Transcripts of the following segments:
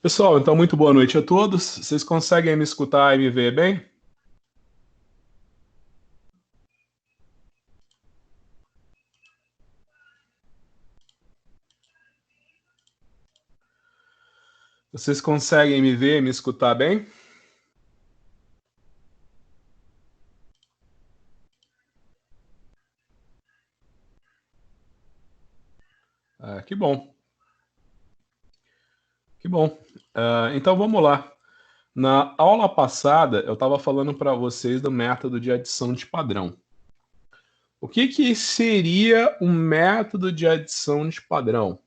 Pessoal, então muito boa noite a todos. Vocês conseguem me escutar e me ver bem? Vocês conseguem me ver e me escutar bem? Que bom, que bom. Então vamos lá. Na aula passada, eu estava falando para vocês do método de adição de padrão. O que seria um método de adição de padrão?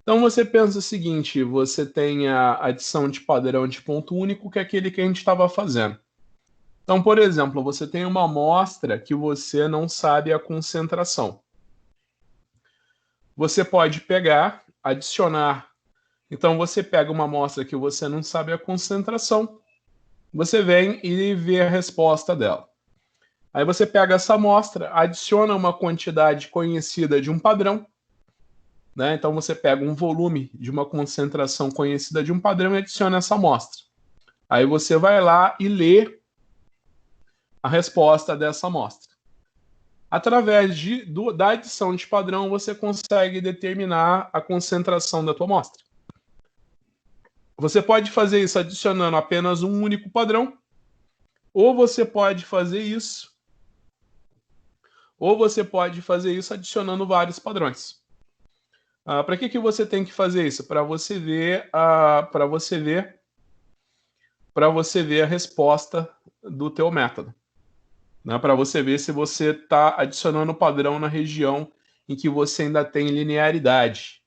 Então você pensa o seguinte: você tem a adição de padrão de ponto único, que é aquele que a gente estava fazendo. Então, por exemplo, você tem uma amostra que você não sabe a concentração. Você pode pegar, adicionar. Então, você pega uma amostra que você não sabe a concentração, você vem e vê a resposta dela. Aí você pega essa amostra, adiciona uma quantidade conhecida de um padrão, né? Então, você pega um volume de uma concentração conhecida de um padrão e adiciona essa amostra. Aí você vai lá e lê a resposta dessa amostra. Através da adição de padrão, você consegue determinar a concentração da tua amostra. Você pode fazer isso adicionando apenas um único padrão, ou você pode fazer isso adicionando vários padrões. Para que você tem que fazer isso? Para você ver a resposta do teu método, né? Para você ver se você está adicionando padrão na região em que você ainda tem linearidade.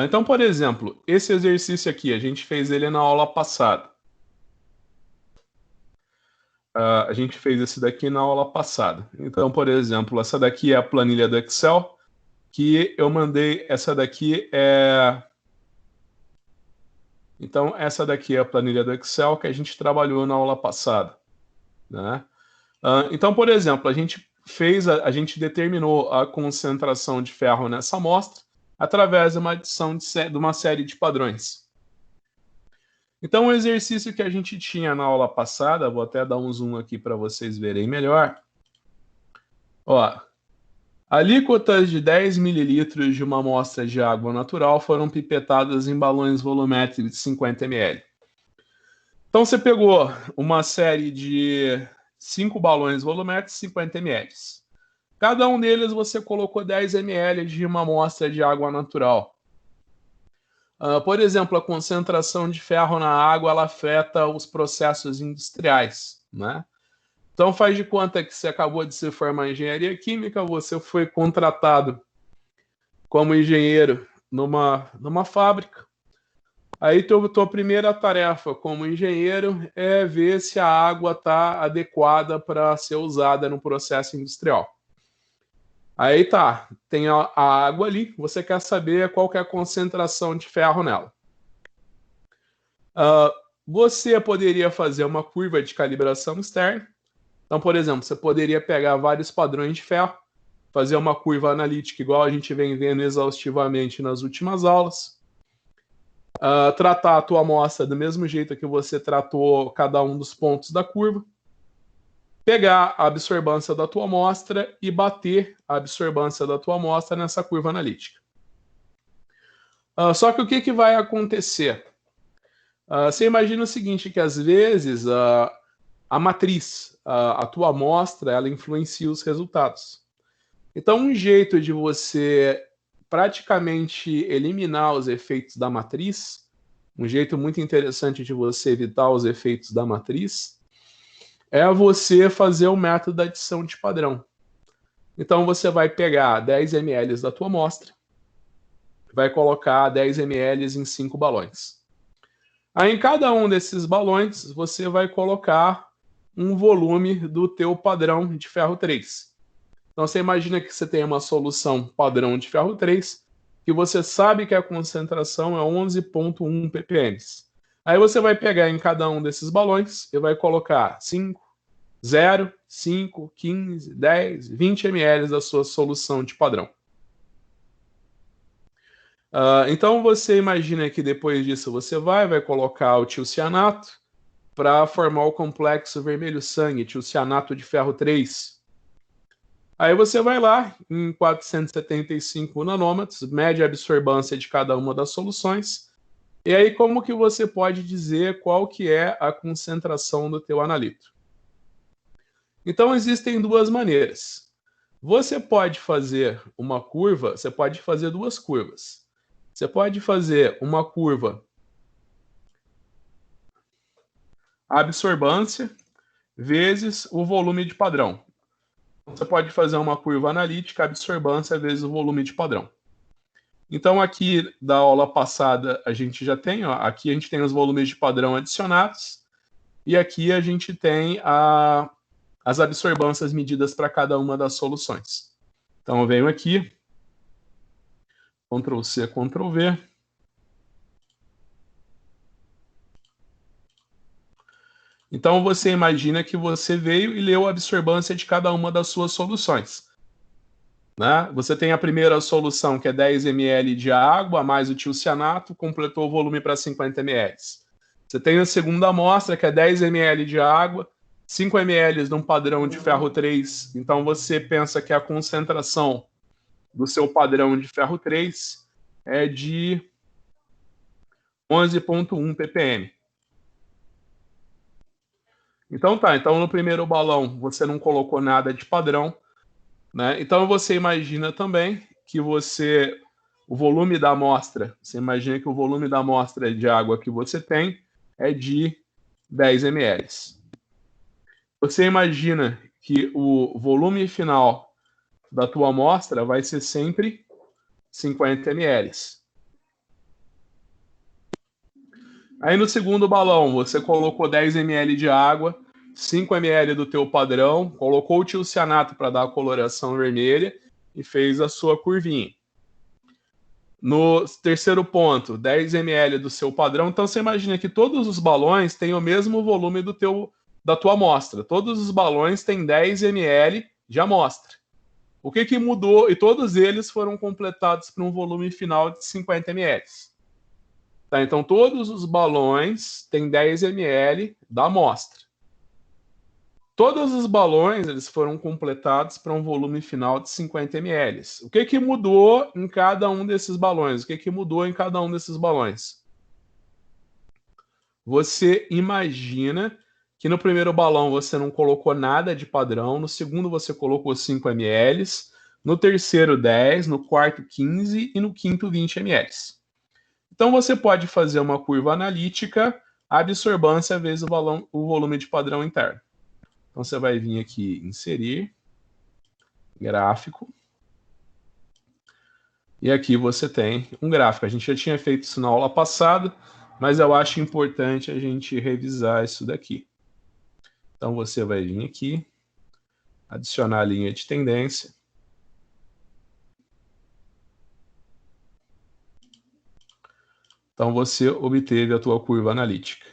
Então, por exemplo, esse exercício aqui, a gente fez ele na aula passada. A gente fez esse daqui na aula passada. Então, por exemplo, essa daqui é a planilha do Excel, que eu mandei, essa daqui é... Então, essa daqui é a planilha do Excel que a gente trabalhou na aula passada, né? Então, por exemplo, a gente determinou a concentração de ferro nessa amostra através de uma adição de uma série de padrões. Então, o exercício que a gente tinha na aula passada, vou até dar um zoom aqui para vocês verem melhor. Ó, alíquotas de 10 mililitros de uma amostra de água natural foram pipetadas em balões volumétricos de 50 ml. Então, você pegou uma série de 5 balões volumétricos de 50 ml. Cada um deles você colocou 10 ml de uma amostra de água natural. Por exemplo, a concentração de ferro na água ela afeta os processos industriais, né? Então faz de conta que você acabou de se formar em engenharia química, você foi contratado como engenheiro numa fábrica. Aí tua primeira tarefa como engenheiro é ver se a água está adequada para ser usada no processo industrial. Aí tá, tem a água ali, você quer saber qual que é a concentração de ferro nela. Você poderia fazer uma curva de calibração externa. Então, por exemplo, você poderia pegar vários padrões de ferro, fazer uma curva analítica igual a gente vem vendo exaustivamente nas últimas aulas. Tratar a tua amostra do mesmo jeito que você tratou cada um dos pontos da curva. Pegar a absorvância da tua amostra e bater a absorvância da tua amostra nessa curva analítica. Só que o que vai acontecer? Você imagina o seguinte, que às vezes a matriz, a tua amostra, ela influencia os resultados. Então, um jeito de você praticamente eliminar os efeitos da matriz, um jeito muito interessante de você evitar os efeitos da matriz, é você fazer o método da adição de padrão. Então, você vai pegar 10 ml da tua amostra, vai colocar 10 ml em 5 balões. Aí, em cada um desses balões, você vai colocar um volume do teu padrão de ferro 3. Então, você imagina que você tem uma solução padrão de ferro 3, que você sabe que a concentração é 11,1 ppm. Aí você vai pegar em cada um desses balões e vai colocar 5, 0, 5, 15, 10, 20 ml da sua solução de padrão. Então você imagina que depois disso você vai colocar o tiocianato para formar o complexo vermelho-sangue, tiocianato de ferro 3. Aí você vai lá em 475 nanômetros, mede a absorvância de cada uma das soluções, e aí como que você pode dizer qual que é a concentração do teu analito? Então existem duas maneiras. Você pode fazer uma curva, você pode fazer duas curvas. Você pode fazer uma curva absorbância vezes o volume de padrão. Você pode fazer uma curva analítica absorbância vezes o volume de padrão. Então aqui da aula passada a gente já tem, aqui a gente tem os volumes de padrão adicionados e aqui a gente tem as absorbâncias medidas para cada uma das soluções. Então eu venho aqui, Ctrl C, Ctrl V. Então você imagina que você veio e leu a absorbância de cada uma das suas soluções. Né? Você tem a primeira solução, que é 10 ml de água, mais o tiocianato, completou o volume para 50 ml. Você tem a segunda amostra, que é 10 ml de água, 5 ml de um padrão de ferro 3. Então você pensa que a concentração do seu padrão de ferro 3 é de 11,1 ppm. Então tá, então no primeiro balão você não colocou nada de padrão, né? Então você imagina também que o volume da amostra, você imagina que o volume da amostra de água que você tem é de 10 ml. Você imagina que o volume final da tua amostra vai ser sempre 50 ml. Aí no segundo balão você colocou 10 ml de água, 5 ml do teu padrão, colocou o tiocianato para dar a coloração vermelha e fez a sua curvinha. No terceiro ponto, 10 ml do seu padrão. Então você imagina que todos os balões têm o mesmo volume da tua amostra. Todos os balões têm 10 ml de amostra. O que mudou? E todos eles foram completados para um volume final de 50 ml. Tá, então todos os balões têm 10 ml da amostra. Todos os balões eles foram completados para um volume final de 50 ml. O que mudou em cada um desses balões? O que mudou em cada um desses balões? Você imagina que no primeiro balão você não colocou nada de padrão, no segundo você colocou 5 ml, no terceiro 10, no quarto 15 e no quinto 20 ml. Então você pode fazer uma curva analítica, absorbância vezes o volume de padrão interno. Então você vai vir aqui, inserir, gráfico. E aqui você tem um gráfico. A gente já tinha feito isso na aula passada, mas eu acho importante a gente revisar isso daqui. Então você vai vir aqui, adicionar a linha de tendência. Então você obteve a tua curva analítica.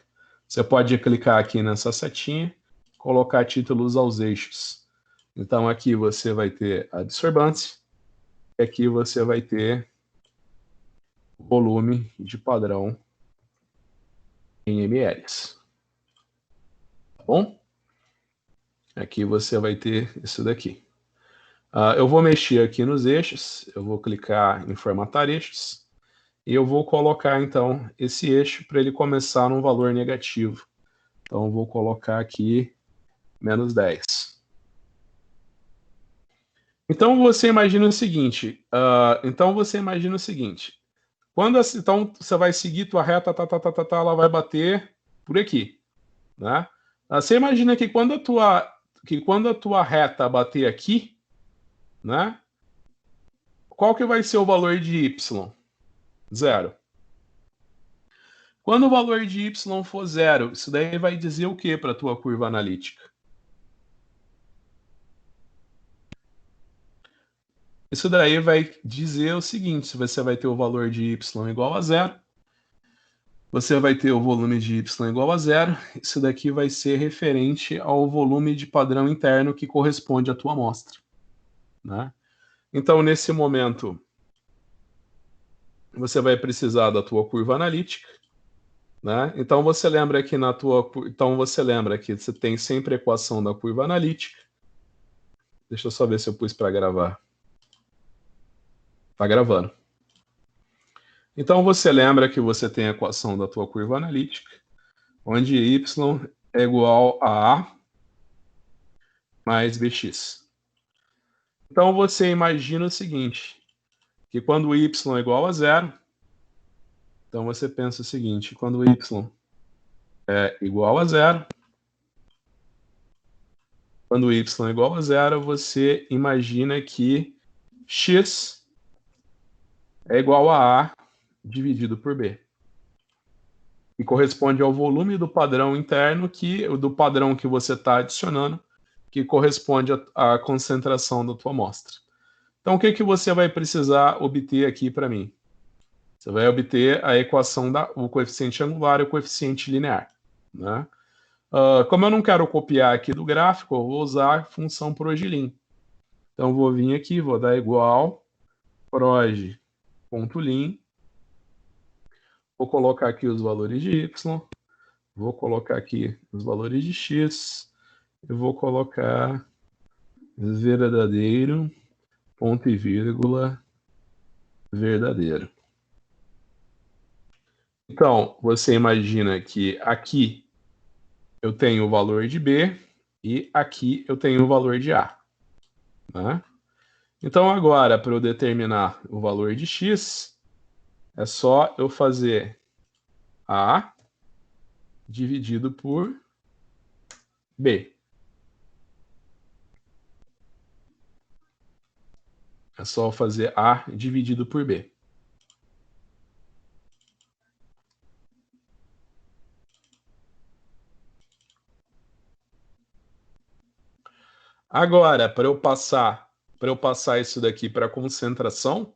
Você pode clicar aqui nessa setinha, colocar títulos aos eixos. Então aqui você vai ter a absorbância, e aqui você vai ter o volume de padrão em ml. Tá bom? Aqui você vai ter isso daqui. Eu vou mexer aqui nos eixos, eu vou clicar em formatar eixos, e eu vou colocar então esse eixo para ele começar num valor negativo. Então eu vou colocar aqui menos 10. Então você imagina o seguinte, então você vai seguir tua reta, ela vai bater por aqui, né? Você imagina que quando a tua reta bater aqui, né? Qual que vai ser o valor de y? 0. Quando o valor de y for 0, isso daí vai dizer o que para a tua curva analítica? Isso daí vai dizer o seguinte, se você vai ter o valor de y igual a 0, você vai ter o volume de y igual a zero. Isso daqui vai ser referente ao volume de padrão interno que corresponde à tua amostra, né? Então, nesse momento, você vai precisar da tua curva analítica, né? Então, você lembra que você tem sempre a equação da curva analítica. Deixa eu só ver se eu pus para gravar. Está gravando. Então, você lembra que você tem a equação da tua curva analítica, onde y é igual a A mais bx. Então, você imagina o seguinte, que quando y é igual a zero, então você pensa o seguinte, quando y é igual a zero, quando y é igual a zero, você imagina que x é igual a A dividido por B. E corresponde ao volume do padrão interno, do padrão que você está adicionando, que corresponde à concentração da tua amostra. Então, o que você vai precisar obter aqui para mim? Você vai obter a equação o coeficiente angular e o coeficiente linear, né? Como eu não quero copiar aqui do gráfico, eu vou usar a função proj_lin. Então, eu vou vir aqui, vou dar igual proj.lin, vou colocar aqui os valores de y, vou colocar aqui os valores de x, eu vou colocar verdadeiro, ponto e vírgula, verdadeiro. Então, você imagina que aqui eu tenho o valor de B e aqui eu tenho o valor de A, né? Então, agora, para eu determinar o valor de x, é só eu fazer A dividido por B. É só eu fazer A dividido por B. Agora, para eu passar isso daqui para a concentração,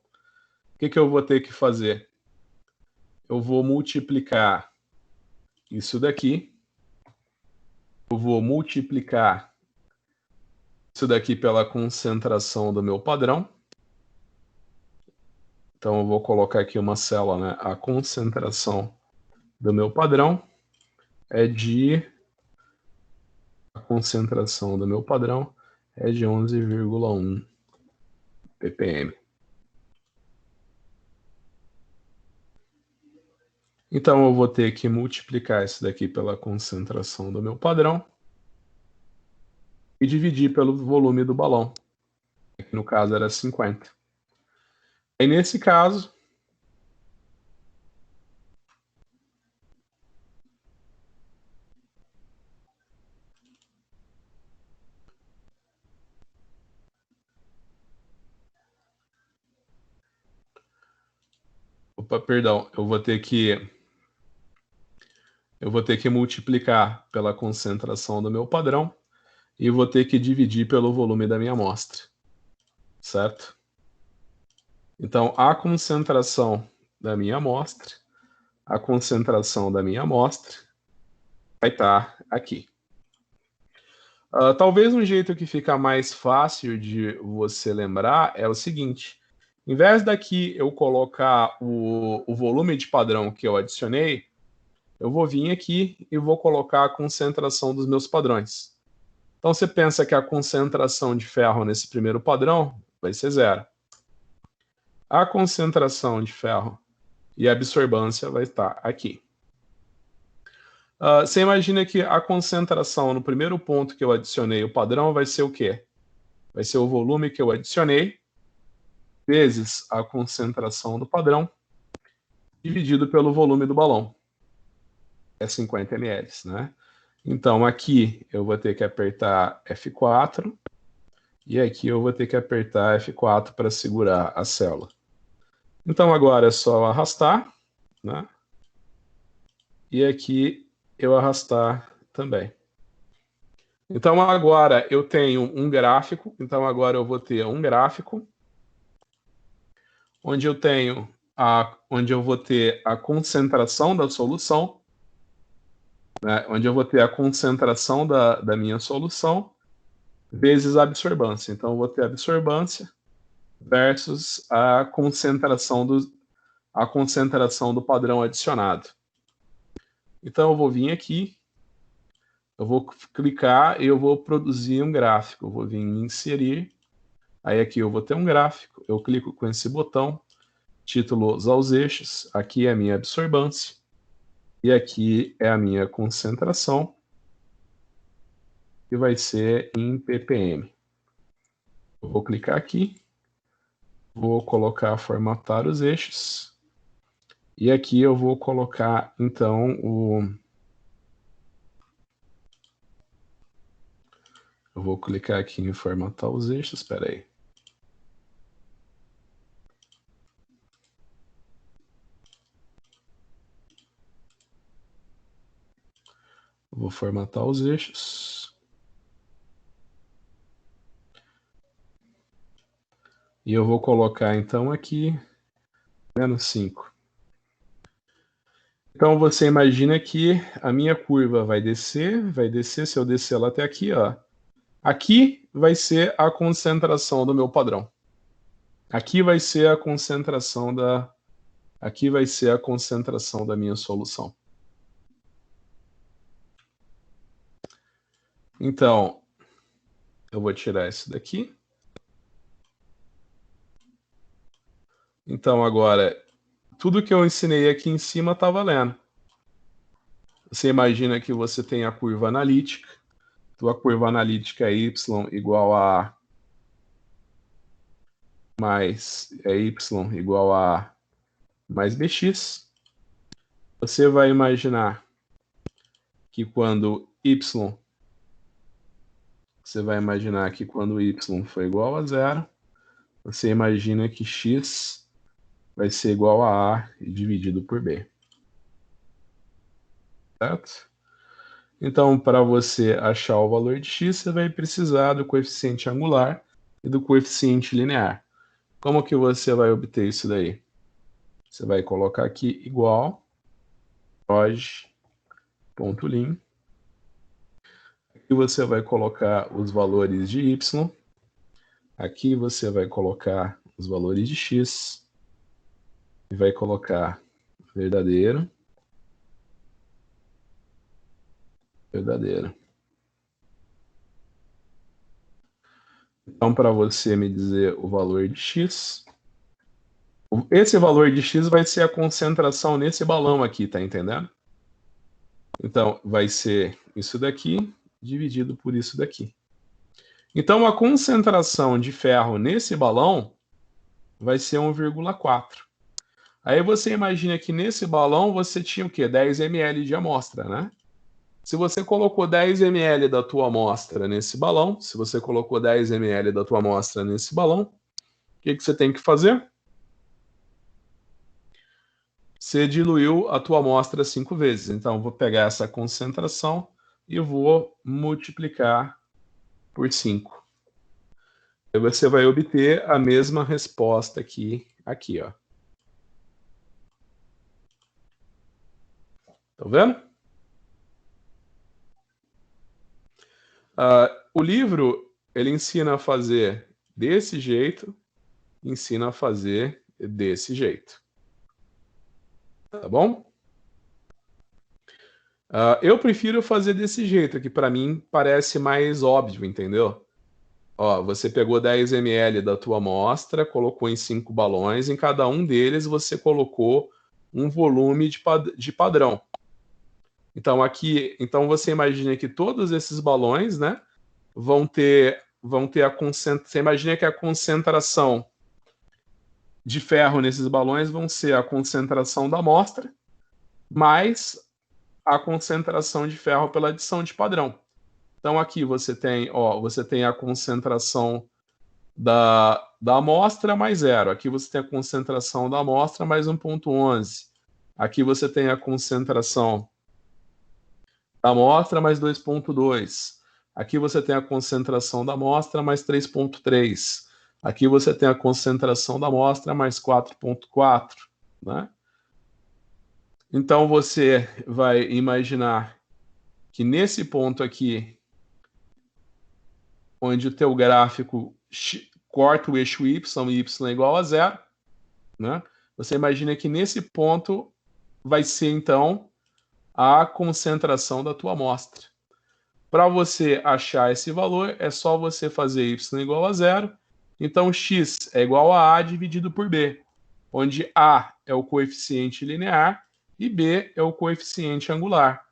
o que eu vou ter que fazer? Eu vou multiplicar isso daqui, eu vou multiplicar isso daqui pela concentração do meu padrão. Então, eu vou colocar aqui uma célula, né? A concentração do meu padrão é de... A concentração do meu padrão é de 11,1 ppm. Então, eu vou ter que multiplicar isso daqui pela concentração do meu padrão e dividir pelo volume do balão, que no caso era 50. Aí, nesse caso, eu vou ter que multiplicar pela concentração do meu padrão e vou ter que dividir pelo volume da minha amostra, certo? Então, a concentração da minha amostra vai estar aqui. Talvez um jeito que fica mais fácil de você lembrar é o seguinte: em vez daqui eu colocar o volume de padrão que eu adicionei, eu vou vir aqui e vou colocar a concentração dos meus padrões. Então, você pensa que a concentração de ferro nesse primeiro padrão vai ser zero. A concentração de ferro e a absorbância vai estar aqui. Você imagina que a concentração no primeiro ponto que eu adicionei o padrão vai ser o quê? Vai ser o volume que eu adicionei vezes a concentração do padrão dividido pelo volume do balão. É 50 ml, né? Então, aqui eu vou ter que apertar F4 e aqui eu vou ter que apertar F4 para segurar a célula. Então, agora é só arrastar, né? E aqui eu arrastar também. Então, agora eu tenho um gráfico. Então, agora eu vou ter um gráfico onde eu tenho onde eu vou ter a concentração da solução, né, onde eu vou ter a concentração da minha solução, vezes a absorbância. Então, eu vou ter a absorbância versus a concentração do padrão adicionado. Então, eu vou vir aqui, eu vou clicar e eu vou produzir um gráfico. Eu vou vir em inserir, aí aqui eu vou ter um gráfico, eu clico com esse botão, títulos aos eixos, aqui é a minha absorbância, e aqui é a minha concentração, que vai ser em ppm. Eu vou clicar aqui, vou colocar formatar os eixos, e aqui eu vou colocar, então, eu vou clicar aqui em formatar os eixos, espera aí. Vou formatar os eixos. E eu vou colocar, então, aqui, menos 5. Então, você imagina que a minha curva vai descer, se eu descer ela até aqui, ó. Aqui vai ser a concentração do meu padrão. Aqui vai ser a concentração da minha solução. Então, eu vou tirar esse daqui. Então, agora, tudo que eu ensinei aqui em cima está valendo. Você imagina que você tem a curva analítica. Tua curva analítica é y igual a mais bx. Você vai imaginar que quando y for igual a 0, você imagina que x vai ser igual a dividido por b. Certo? Então, para você achar o valor de x, você vai precisar do coeficiente angular e do coeficiente linear. Como que você vai obter isso daí? Você vai colocar aqui igual proj.lim. Aqui você vai colocar os valores de y. Aqui você vai colocar os valores de x. E vai colocar verdadeiro. Então, para você me dizer o valor de x, esse valor de x vai ser a concentração nesse balão aqui, tá entendendo? Então, vai ser isso daqui dividido por isso daqui. Então, a concentração de ferro nesse balão vai ser 1,4. Aí você imagina que nesse balão você tinha o quê? 10 ml de amostra, né? Se você colocou 10 ml da tua amostra nesse balão, o que você tem que fazer? Você diluiu a tua amostra 5 vezes. Então, vou pegar essa concentração e vou multiplicar por 5. Aí você vai obter a mesma resposta aqui, ó. Tá vendo? O livro, ele ensina a fazer desse jeito, ensina a fazer desse jeito. Tá bom? Eu prefiro fazer desse jeito, que para mim parece mais óbvio, entendeu? Ó, você pegou 10 ml da tua amostra, colocou em 5 balões, em cada um deles você colocou um volume de padrão. Então você imagina que todos esses balões, né, vão ter a concentração. Você imagina que a concentração de ferro nesses balões vão ser a concentração da amostra mais a concentração de ferro pela adição de padrão. Então aqui você tem a concentração da amostra mais 0. Aqui você tem a concentração da amostra mais 1,11. Aqui você tem a concentração da amostra mais 2,2. Aqui você tem a concentração da amostra mais 3,3. Aqui você tem a concentração da amostra mais 4,4. né? Então, você vai imaginar que nesse ponto aqui, onde o teu gráfico corta o eixo y, y é igual a 0, né? Você imagina que nesse ponto vai ser, então, a concentração da tua amostra. Para você achar esse valor, é só você fazer y igual a 0. Então, x é igual a A dividido por B, onde A é o coeficiente linear e B é o coeficiente angular.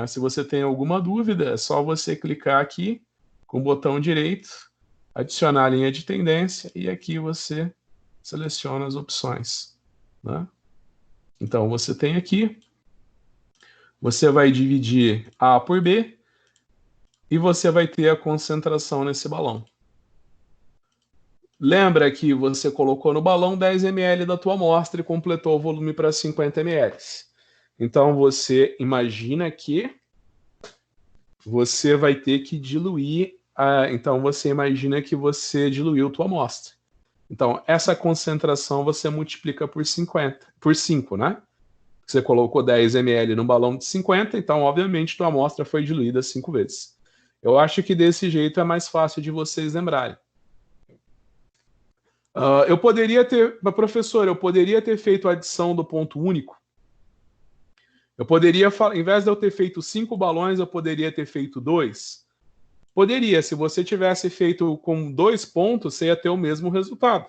Se você tem alguma dúvida, é só você clicar aqui com o botão direito, adicionar a linha de tendência e aqui você seleciona as opções, né? Então, você tem aqui, você vai dividir A por B e você vai ter a concentração nesse balão. Lembra que você colocou no balão 10 ml da tua amostra e completou o volume para 50 ml. Então, você imagina que você vai ter que diluir. Então, você imagina que você diluiu tua amostra. Então, essa concentração você multiplica por 50, por 5, né? Você colocou 10 ml no balão de 50, então, obviamente, tua amostra foi diluída 5 vezes. Eu acho que desse jeito é mais fácil de vocês lembrarem. Eu poderia ter, professor, eu poderia ter feito a adição do ponto único. Eu poderia, em vez de eu ter feito 5 balões, eu poderia ter feito 2? Poderia, se você tivesse feito com 2 pontos, você ia ter o mesmo resultado.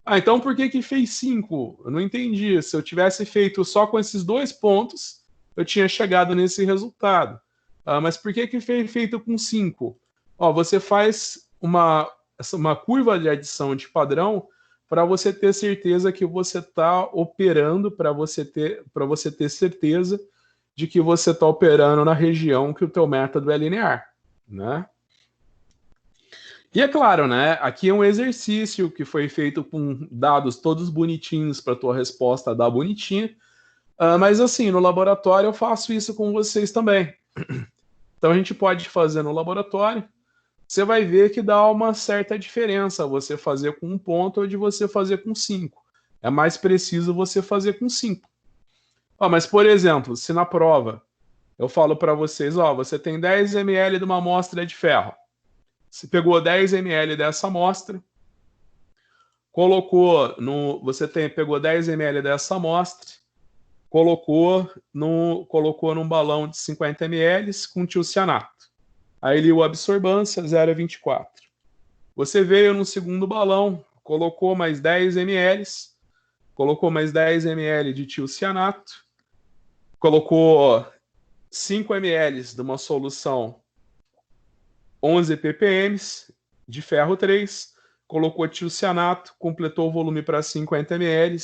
Então por que fez 5? Eu não entendi. Se eu tivesse feito só com esses 2 pontos, eu tinha chegado nesse resultado. Mas por que foi feito com 5? Você faz uma curva de adição de padrão para você ter certeza que você está operando, para você ter certeza de que você está operando na região que o teu método é linear, né? E é claro, né? Aqui é um exercício que foi feito com dados todos bonitinhos para a tua resposta dar bonitinha. Mas assim, no laboratório eu faço isso com vocês também. Então a gente pode fazer no laboratório. Você vai ver que dá uma certa diferença você fazer com 1 ponto ou de você fazer com 5. É mais preciso você fazer com 5. Mas, por exemplo, se na prova eu falo para vocês, você tem 10 ml de uma amostra de ferro. Você pegou 10 ml dessa amostra, pegou 10 ml dessa amostra, colocou num balão de 50 ml com tiocianato. Aí liu a absorbância 0,24. Você veio no segundo balão, colocou mais 10 ml, colocou mais 10 ml de tiocianato, colocou 5 ml de uma solução 11 ppm de ferro 3, colocou tiocianato, completou o volume para 50 ml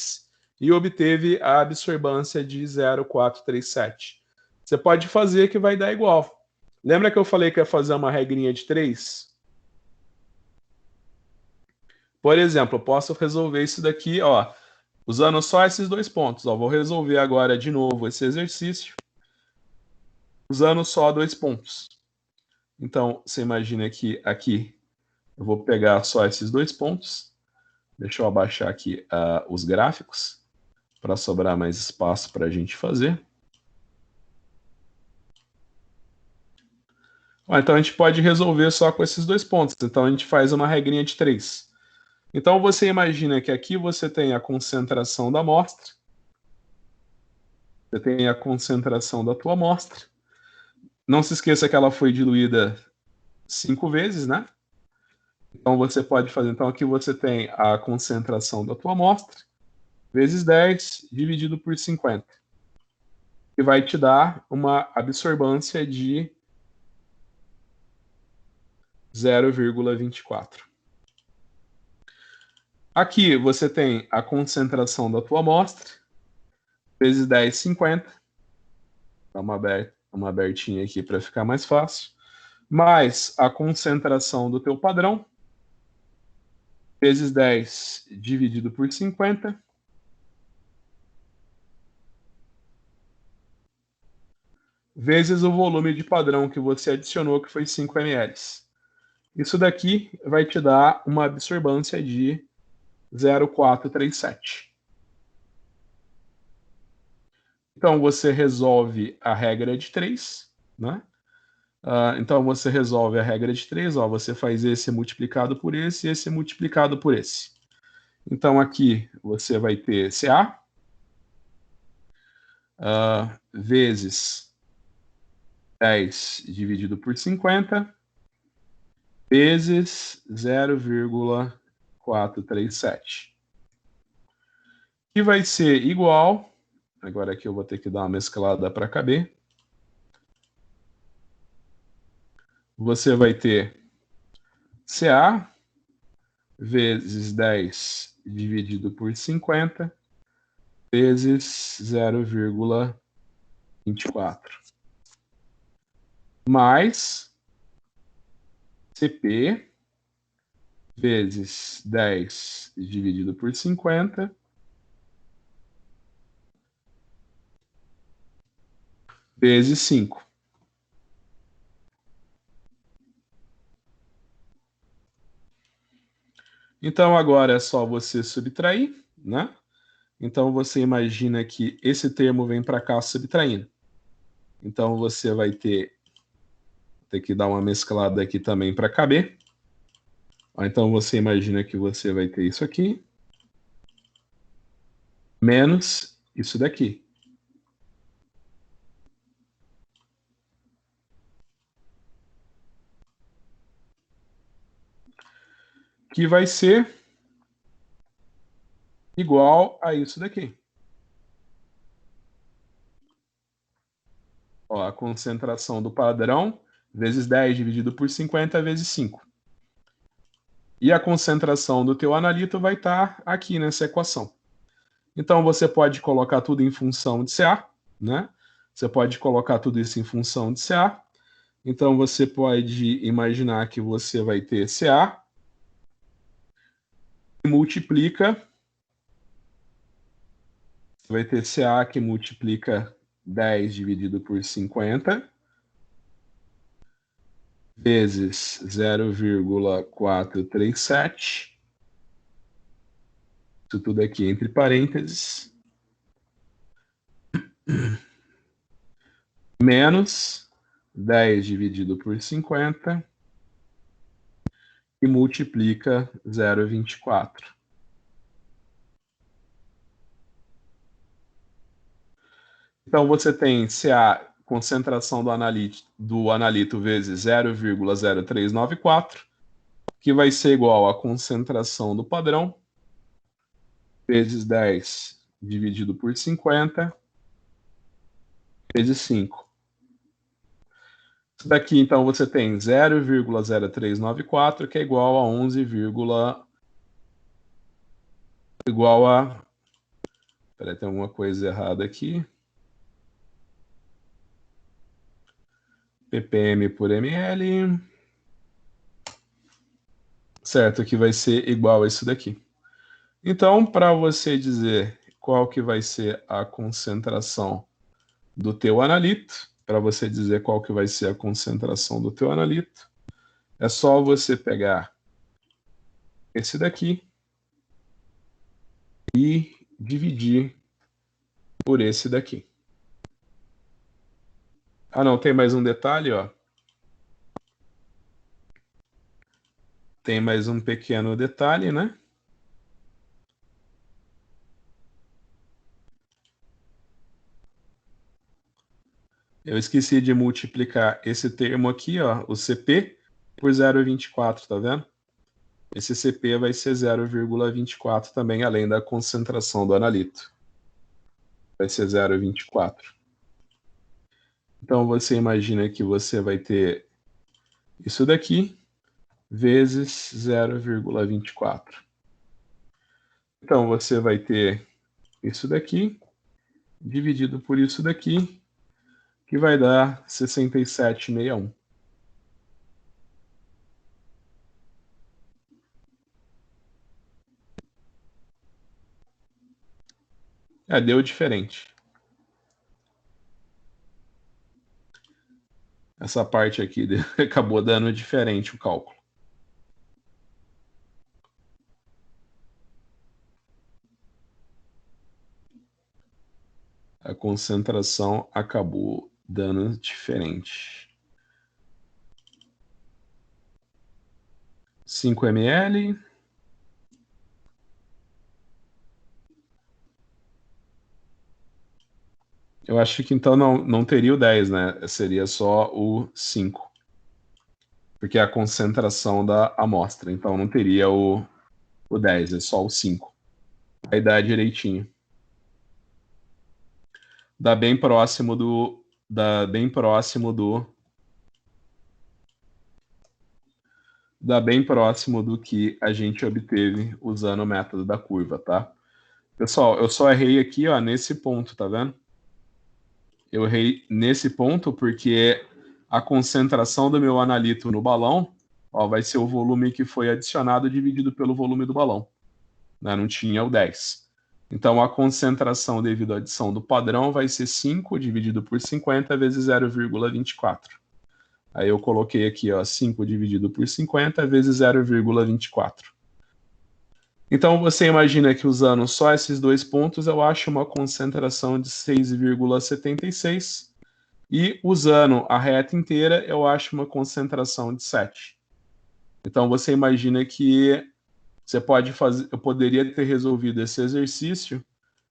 e obteve a absorbância de 0,437. Você pode fazer que vai dar igual. Lembra que eu falei que ia fazer uma regrinha de 3? Por exemplo, eu posso resolver isso daqui, usando só esses 2 pontos. Vou resolver agora de novo esse exercício, usando só 2 pontos. Então, você imagina que aqui eu vou pegar só esses 2 pontos. Deixa eu abaixar aqui os gráficos, para sobrar mais espaço para a gente fazer. Então, a gente pode resolver só com esses 2 pontos. Então, a gente faz uma regrinha de 3. Então, você imagina que aqui você tem a concentração da amostra. Você tem a concentração da tua amostra. Não se esqueça que ela foi diluída 5 vezes, né? Então, você pode fazer... Então, aqui você tem a concentração da tua amostra, vezes 10, dividido por 50. Que vai te dar uma absorbância de 0,24. Aqui você tem a concentração da tua amostra, vezes 10, 50. Dá uma abertinha aqui para ficar mais fácil. Mais a concentração do teu padrão, vezes 10 dividido por 50. Vezes o volume de padrão que você adicionou, que foi 5 ml. Isso daqui vai te dar uma absorbância de 0,437. Então, você resolve a regra de 3, né? Então, você resolve a regra de 3, ó, você faz esse multiplicado por esse multiplicado por esse. Então, aqui você vai ter CA vezes 10 dividido por 50 vezes 0,437. Que vai ser igual, agora aqui eu vou ter que dar uma mesclada para caber. Você vai ter CA vezes 10 dividido por 50 vezes 0,24 mais CP vezes 10 dividido por 50 vezes 5. Então, agora é só você subtrair, né? Então, você imagina que esse termo vem para cá subtraindo. Então, você vai ter que dar uma mesclada aqui também para caber. Então, você imagina que você vai ter isso aqui, menos isso daqui. Que vai ser igual a isso daqui. Ó, a concentração do padrão vezes 10 dividido por 50 vezes 5. E a concentração do teu analito vai estar aqui nessa equação. Então, você pode colocar tudo em função de CA, né? Você pode colocar tudo isso em função de CA. Então, você pode imaginar que você vai ter CA que multiplica, vai ter CA que multiplica 10 dividido por 50 vezes 0,437. Isso tudo aqui entre parênteses. Menos 10 dividido por 50 e multiplica 0,24. Então, você tem CA, concentração do analito vezes 0,0394, que vai ser igual à concentração do padrão, vezes 10 dividido por 50, vezes 5. Isso daqui, então, você tem 0,0394, que é igual a 11, igual a... Peraí, tem alguma coisa errada aqui. ppm por ml. Certo, que vai ser igual a isso daqui. Então, para você dizer qual que vai ser a concentração do teu analito, para você dizer qual que vai ser a concentração do teu analito, é só você pegar esse daqui e dividir por esse daqui. Ah, não, tem mais um detalhe, ó. Tem mais um pequeno detalhe, né? Eu esqueci de multiplicar esse termo aqui, ó, o CP, por 0,24, tá vendo? Esse CP vai ser 0,24 também, além da concentração do analito. Vai ser 0,24. Então, você imagina que você vai ter isso daqui vezes 0,24. Então, você vai ter isso daqui dividido por isso daqui, que vai dar 67,61. Deu diferente. Essa parte aqui acabou dando diferente o cálculo. a concentração acabou dando diferente. 5 ml. Eu acho que então não teria o 10, né? Seria só o 5. Porque é a concentração da amostra. Então não teria o 10, é só o 5. Aí dá direitinho. Dá bem próximo do. Dá bem próximo do. Dá bem próximo do que a gente obteve usando o método da curva, tá? Pessoal, eu só errei aqui, ó, nesse ponto, tá vendo? Eu errei nesse ponto porque a concentração do meu analito no balão, ó, vai ser o volume que foi adicionado dividido pelo volume do balão, né? Não tinha o 10. Então, a concentração devido à adição do padrão vai ser 5 dividido por 50 vezes 0,24. Aí eu coloquei aqui, ó, 5 dividido por 50 vezes 0,24. Então, você imagina que usando só esses dois pontos, eu acho uma concentração de 6,76. E usando a reta inteira, eu acho uma concentração de 7. Então, você imagina que você pode fazer, eu poderia ter resolvido esse exercício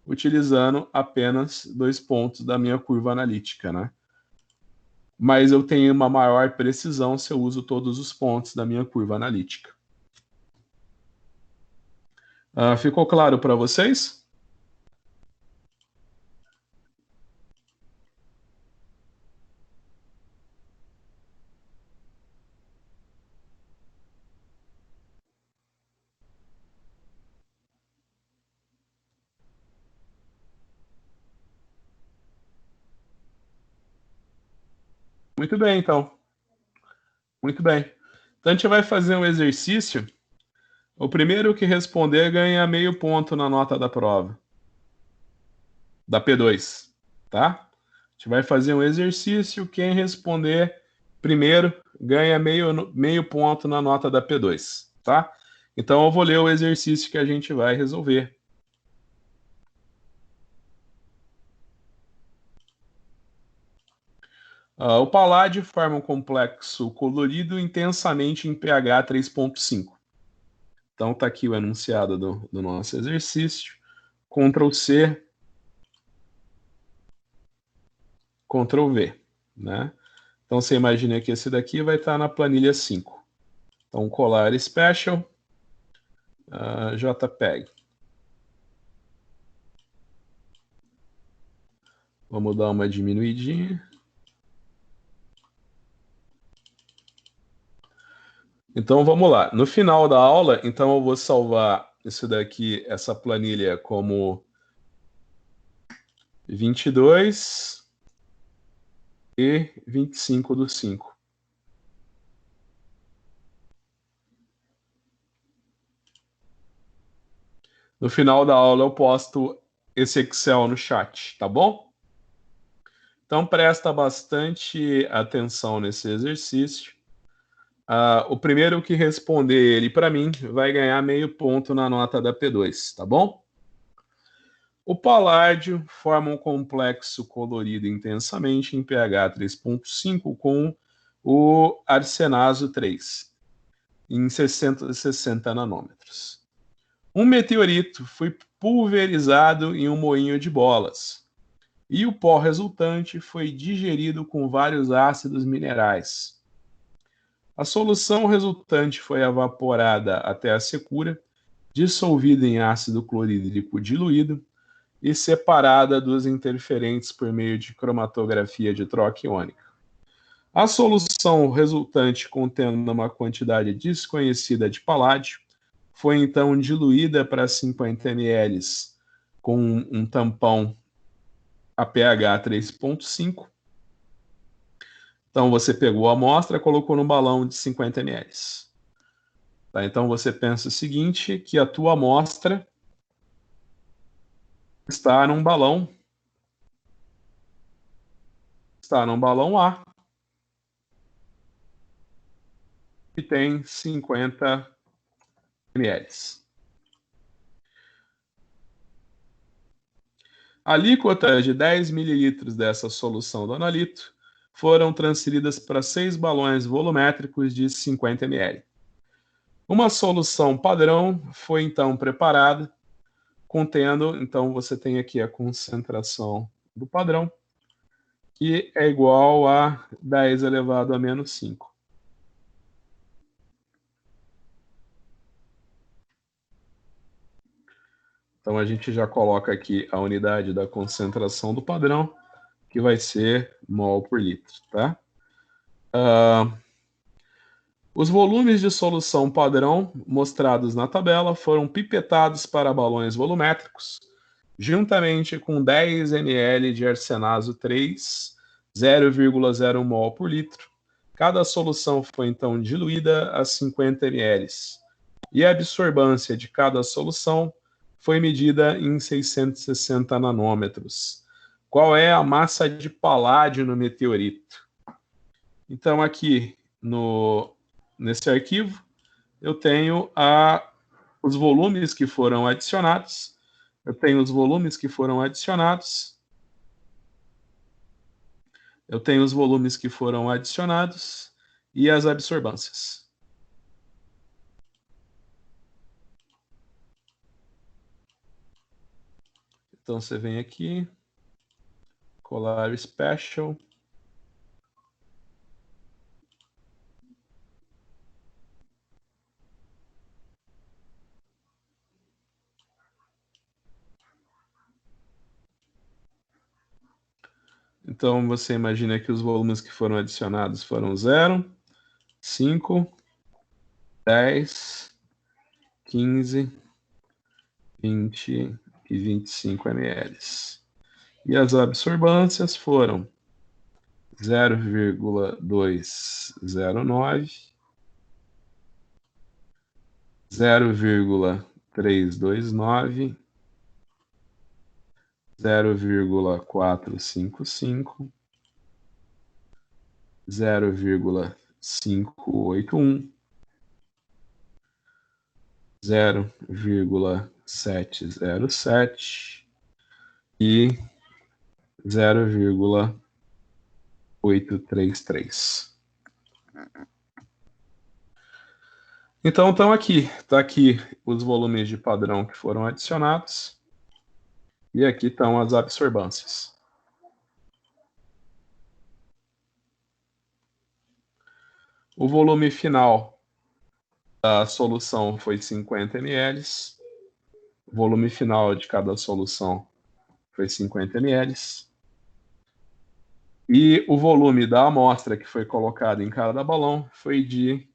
utilizando apenas 2 pontos da minha curva analítica, né? Mas eu tenho uma maior precisão se eu uso todos os pontos da minha curva analítica. Ficou claro para vocês? Muito bem, então. Muito bem. Então, a gente vai fazer um exercício. O primeiro que responder ganha meio ponto na nota da prova, da P2, tá? A gente vai fazer um exercício. Quem responder primeiro ganha meio ponto na nota da P2, tá? Então, eu vou ler o exercício que a gente vai resolver. O paládio forma um complexo colorido intensamente em pH 3,5. Então, está aqui o enunciado do nosso exercício. Ctrl C, Ctrl V, né? Então, você imagina que esse daqui vai estar na planilha 5. Então, colar special, JPEG. Vamos dar uma diminuidinha. Então, vamos lá. No final da aula, então eu vou salvar isso daqui, essa planilha, como 22 e 25/5. No final da aula eu posto esse Excel no chat, tá bom? Então presta bastante atenção nesse exercício. O primeiro que responder ele para mim vai ganhar meio ponto na nota da P2, tá bom? O paládio forma um complexo colorido intensamente em pH 3,5 com o arsenazo 3 em 60 nanômetros. Um meteorito foi pulverizado em um moinho de bolas, e o pó resultante foi digerido com vários ácidos minerais. A solução resultante foi evaporada até a secura, dissolvida em ácido clorídrico diluído e separada dos interferentes por meio de cromatografia de troca iônica. A solução resultante, contendo uma quantidade desconhecida de paládio, foi então diluída para 50 ml com um tampão a pH 3,5. Então você pegou a amostra e colocou no balão de 50 ml. Tá? Então você pensa o seguinte, que a tua amostra está num balão A que tem 50 ml. Alíquotas de 10 ml dessa solução do analito foram transferidas para 6 balões volumétricos de 50 ml. Uma solução padrão foi então preparada, contendo, então você tem aqui a concentração do padrão, que é igual a 10 elevado a menos 5. Então a gente já coloca aqui a unidade da concentração do padrão, que vai ser mol por litro, tá? Os volumes de solução padrão mostrados na tabela foram pipetados para balões volumétricos, juntamente com 10 ml de arsenazo 3, 0,0 mol por litro. Cada solução foi então diluída a 50 ml, e a absorvância de cada solução foi medida em 660 nanômetros. Qual é a massa de paládio no meteorito? Então, aqui nesse arquivo, eu tenho os volumes que foram adicionados. Eu tenho os volumes que foram adicionados. Eu tenho os volumes que foram adicionados e as absorvâncias. Então, você vem aqui, colar special. Então, você imagina que os volumes que foram adicionados foram 0, 5, 10, 15, 20 e 25 ml. E as absorvâncias foram 0,209, 0,329, 0,455, 0,581, 0,707 e 0,833. Então, estão aqui. Está aqui os volumes de padrão que foram adicionados. E aqui estão as absorvâncias. O volume final da solução foi 50 ml. O volume final de cada solução foi 50 ml. E o volume da amostra que foi colocada em cada balão foi de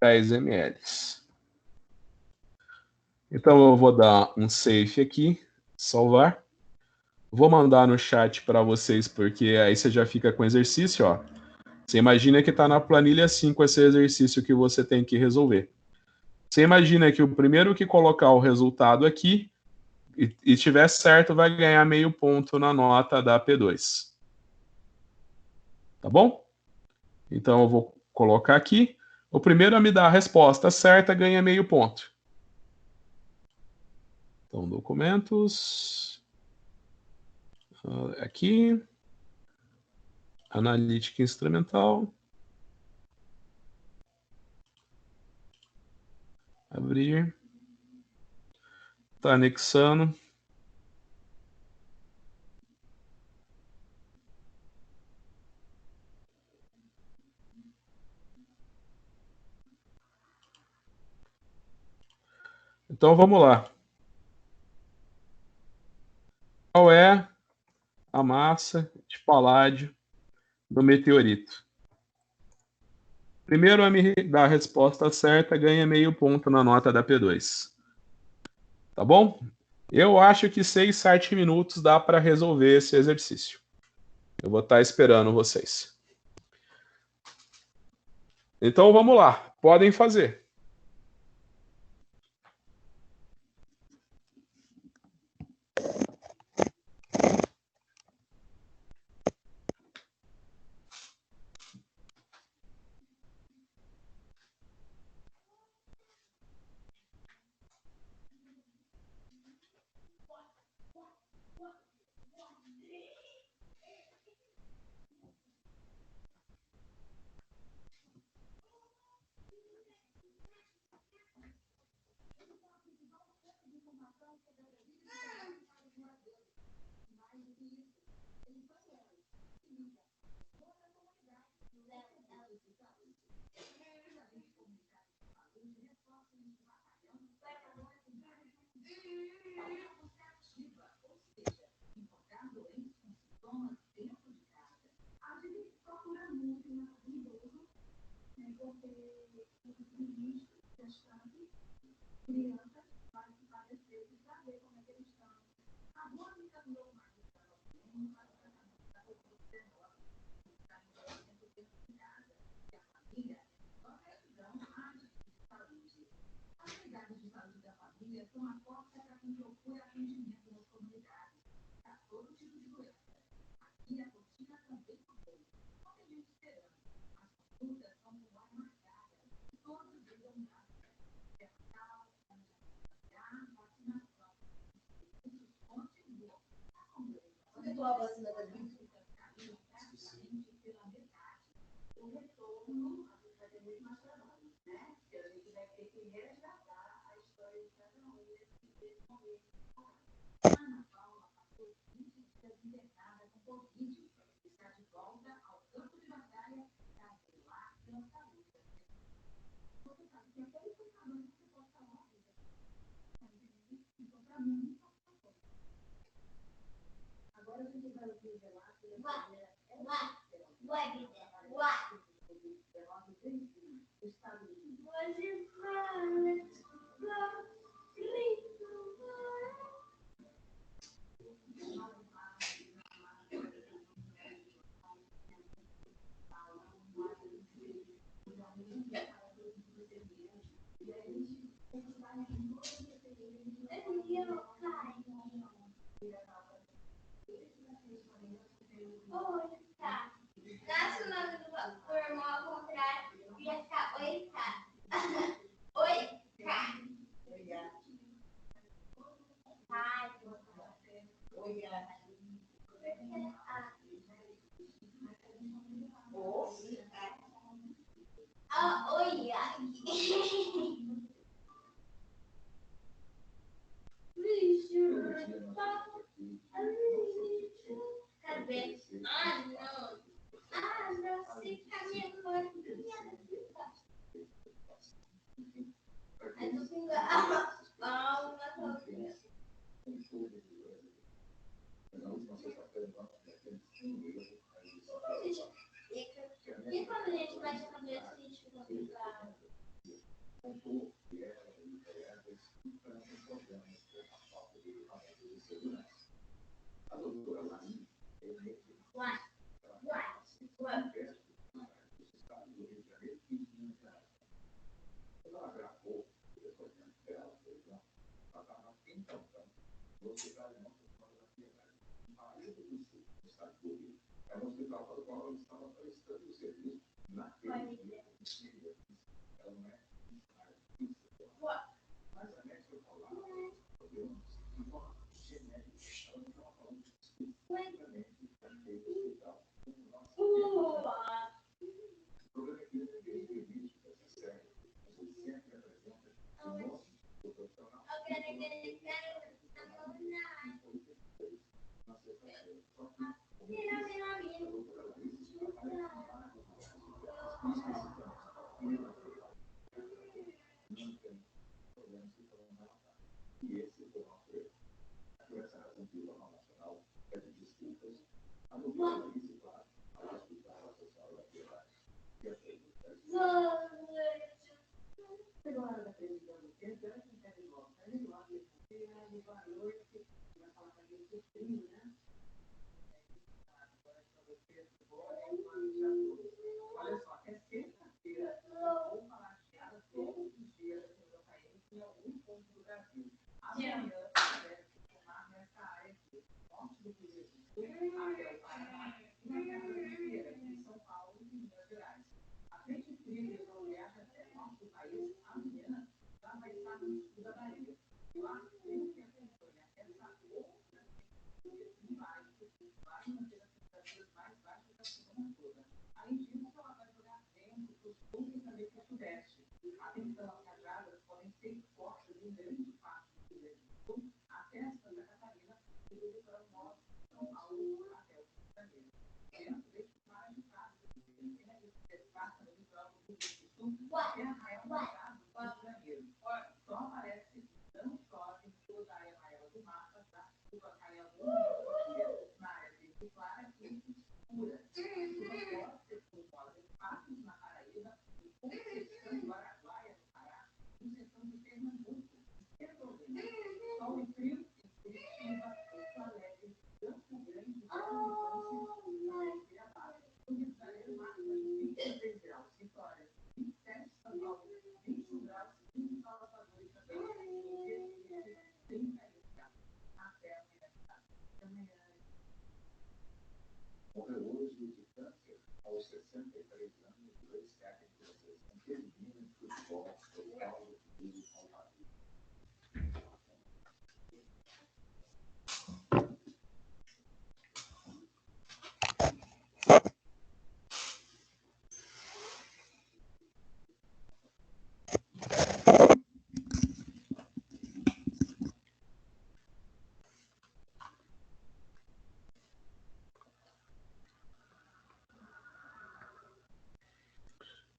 10 ml. Então eu vou dar um save aqui, salvar. Vou mandar no chat para vocês, porque aí você já fica com o exercício, ó. Você imagina que está na planilha 5 esse exercício que você tem que resolver. Você imagina que o primeiro que colocar o resultado aqui e tiver certo vai ganhar meio ponto na nota da P2. Tá bom? Então eu vou colocar aqui. O primeiro a me dar a resposta certa ganha meio ponto. Então, documentos. Aqui. Analítica instrumental. Abrir. Está anexando. Então vamos lá. Qual é a massa de paládio do meteorito? Primeiro a me dar a resposta certa ganha meio ponto na nota da P2. Tá bom? Eu acho que 6, 7 minutos dá para resolver esse exercício. Eu vou estar esperando vocês. Então vamos lá, podem fazer.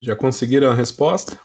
Já conseguiram a resposta?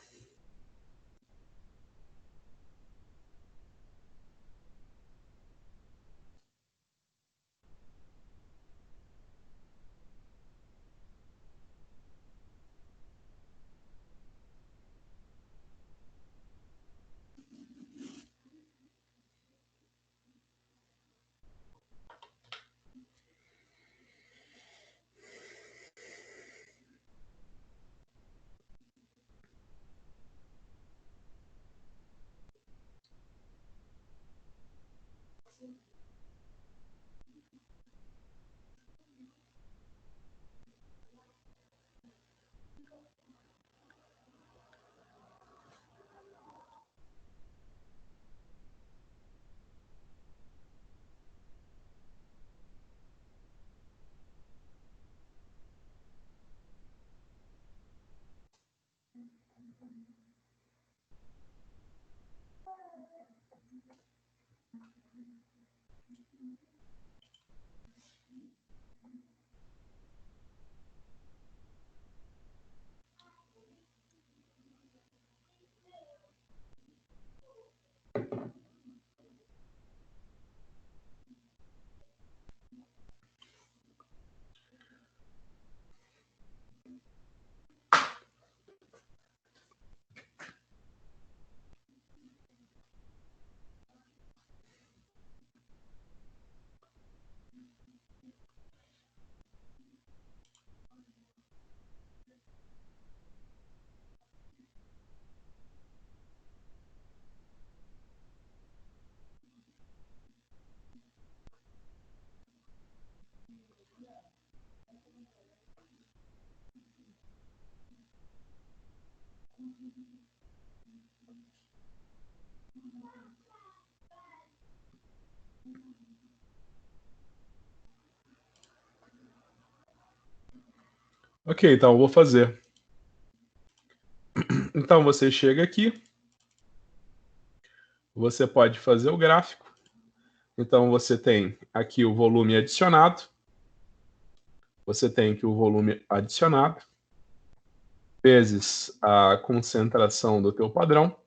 Ok, então eu vou fazer. Então você chega aqui, você pode fazer o gráfico. Então você tem aqui o volume adicionado. Você tem aqui o volume adicionado vezes a concentração do teu padrão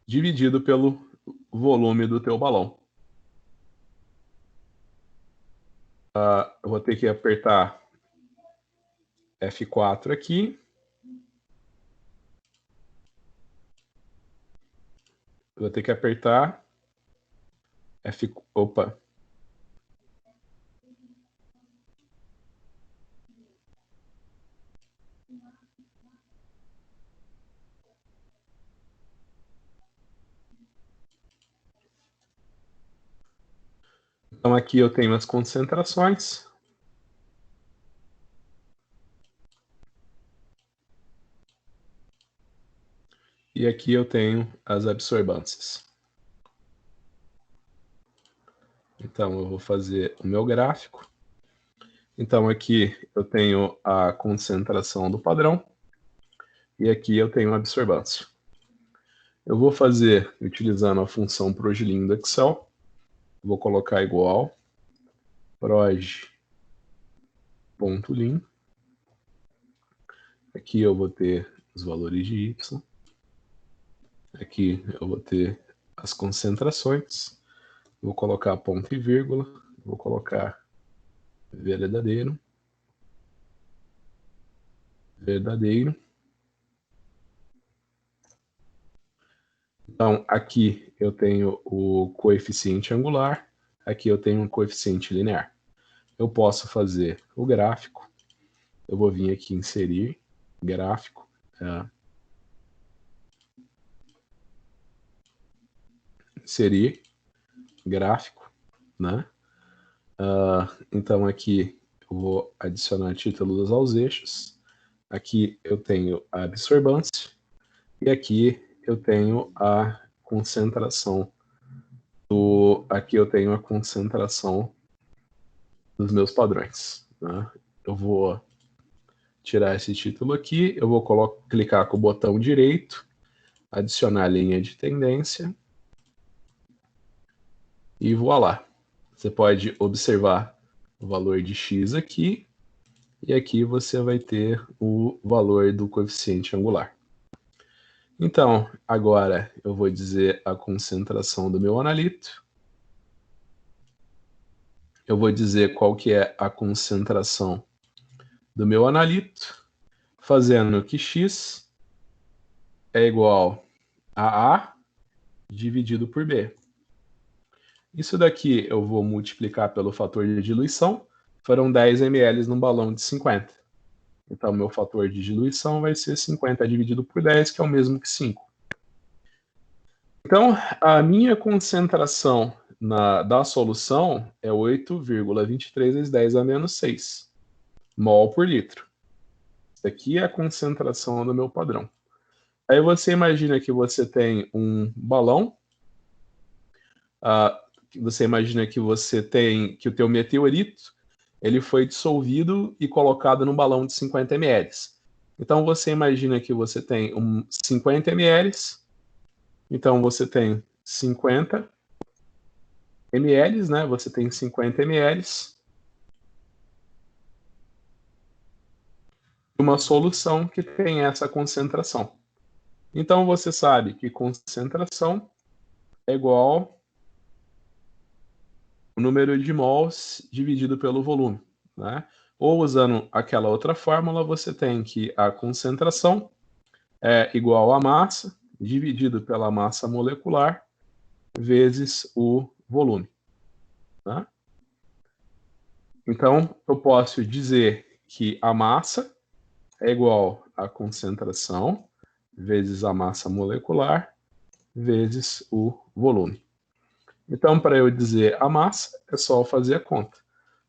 dividido pelo volume do teu balão. Eu vou ter que apertar F4 aqui. Eu vou ter que apertar F... Opa. Então aqui eu tenho as concentrações. E aqui eu tenho as absorbâncias. Então eu vou fazer o meu gráfico. Então aqui eu tenho a concentração do padrão. E aqui eu tenho a absorbância. Eu vou fazer utilizando a função proj_lin do Excel. Vou colocar igual proj.lin. Aqui eu vou ter os valores de y. Aqui eu vou ter as concentrações. Vou colocar ponto e vírgula. Vou colocar verdadeiro. Verdadeiro. Então, aqui eu tenho o coeficiente angular. Aqui eu tenho um coeficiente linear. Eu posso fazer o gráfico. Eu vou vir aqui inserir gráfico. Inserir gráfico, né? Então aqui eu vou adicionar títulos aos eixos. Aqui eu tenho a absorbância e aqui eu tenho a concentração aqui eu tenho a concentração dos meus padrões, né? Eu vou tirar esse título aqui, eu vou clicar com o botão direito, adicionar linha de tendência e voilá. Você pode observar o valor de X aqui E aqui você vai ter o valor do coeficiente angular. Então, agora eu vou dizer a concentração do meu analito. Eu vou dizer qual que é a concentração do meu analito, fazendo que x é igual a A dividido por B. Isso daqui eu vou multiplicar pelo fator de diluição. Foram 10 ml num balão de 50. Então, meu fator de diluição vai ser 50 dividido por 10, que é o mesmo que 5. Então, a minha concentração da solução é 8,23 vezes 10 a menos 6 mol por litro. Isso aqui é a concentração do meu padrão. Aí você imagina que você tem um balão, você imagina que você tem que o teu meteorito ele foi dissolvido e colocado num balão de 50 ml. Então você imagina que você tem 50 ml, então você tem 50 ml, né? Você tem 50 ml de uma solução que tem essa concentração. Então você sabe que concentração é igual o número de mols dividido pelo volume, né? Ou usando aquela outra fórmula, você tem que a concentração é igual a massa dividido pela massa molecular vezes o volume, tá? Então, eu posso dizer que a massa é igual a concentração vezes a massa molecular vezes o volume. Então, para eu dizer a massa, é só fazer a conta.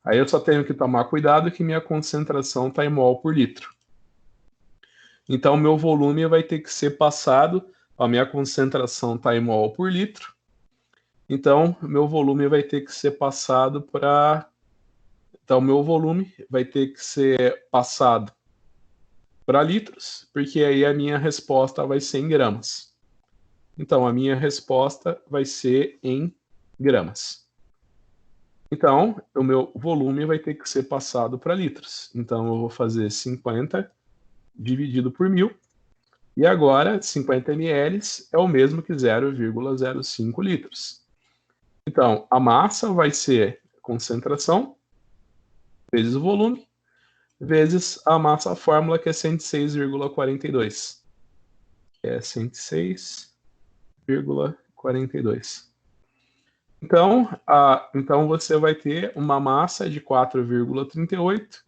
Aí eu só tenho que tomar cuidado que minha concentração está em mol por litro. Então, meu volume vai ter que ser passado, a minha concentração está em mol por litro, então meu volume vai ter que ser passado para... Então, meu volume vai ter que ser passado para litros, porque aí a minha resposta vai ser em gramas. Então, a minha resposta vai ser em gramas. Então, o meu volume vai ter que ser passado para litros. Então, eu vou fazer 50 dividido por 1000. E agora, 50 ml é o mesmo que 0,05 litros. Então, a massa vai ser concentração vezes o volume, vezes a massa fórmula, que é 106,42. É 106,42. Então você vai ter uma massa de 4,38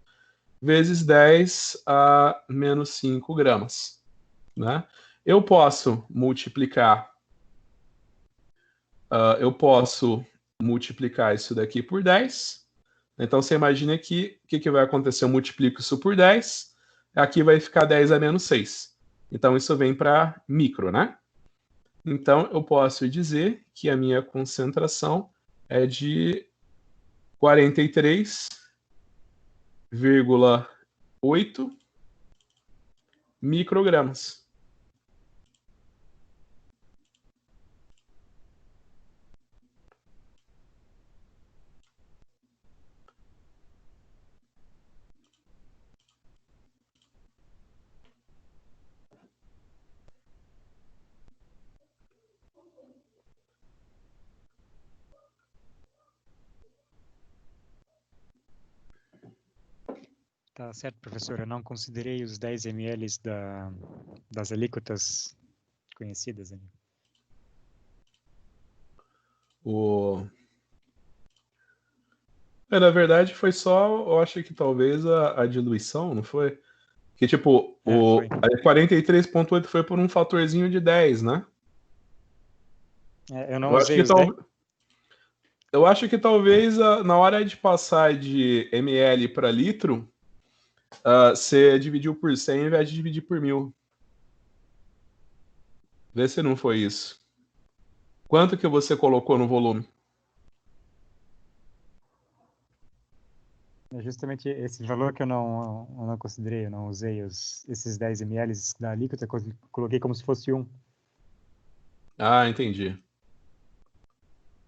vezes 10 a menos 5 gramas, né? Eu posso multiplicar isso daqui por 10. Então você imagina que o que vai acontecer? Eu multiplico isso por 10, aqui vai ficar 10 a menos 6. Então isso vem para micro, né? Então eu posso dizer que a minha concentração é de 43,8 microgramas. Tá certo, professor. Eu não considerei os 10 ml das alíquotas conhecidas. Né? Na verdade, foi só, eu acho que talvez a diluição, não foi? Que tipo, Foi. a 43,8 foi por um fatorzinho de 10, né? Eu não Eu acho usei que os 10. Eu acho que talvez na hora de passar de ml para litro, você dividiu por 100 ao invés de dividir por 1000. Vê se não foi isso. Quanto que você colocou no volume? É justamente esse valor que eu não considerei. Eu não usei esses 10 ml da alíquota. Coloquei como se fosse 1. Ah, entendi.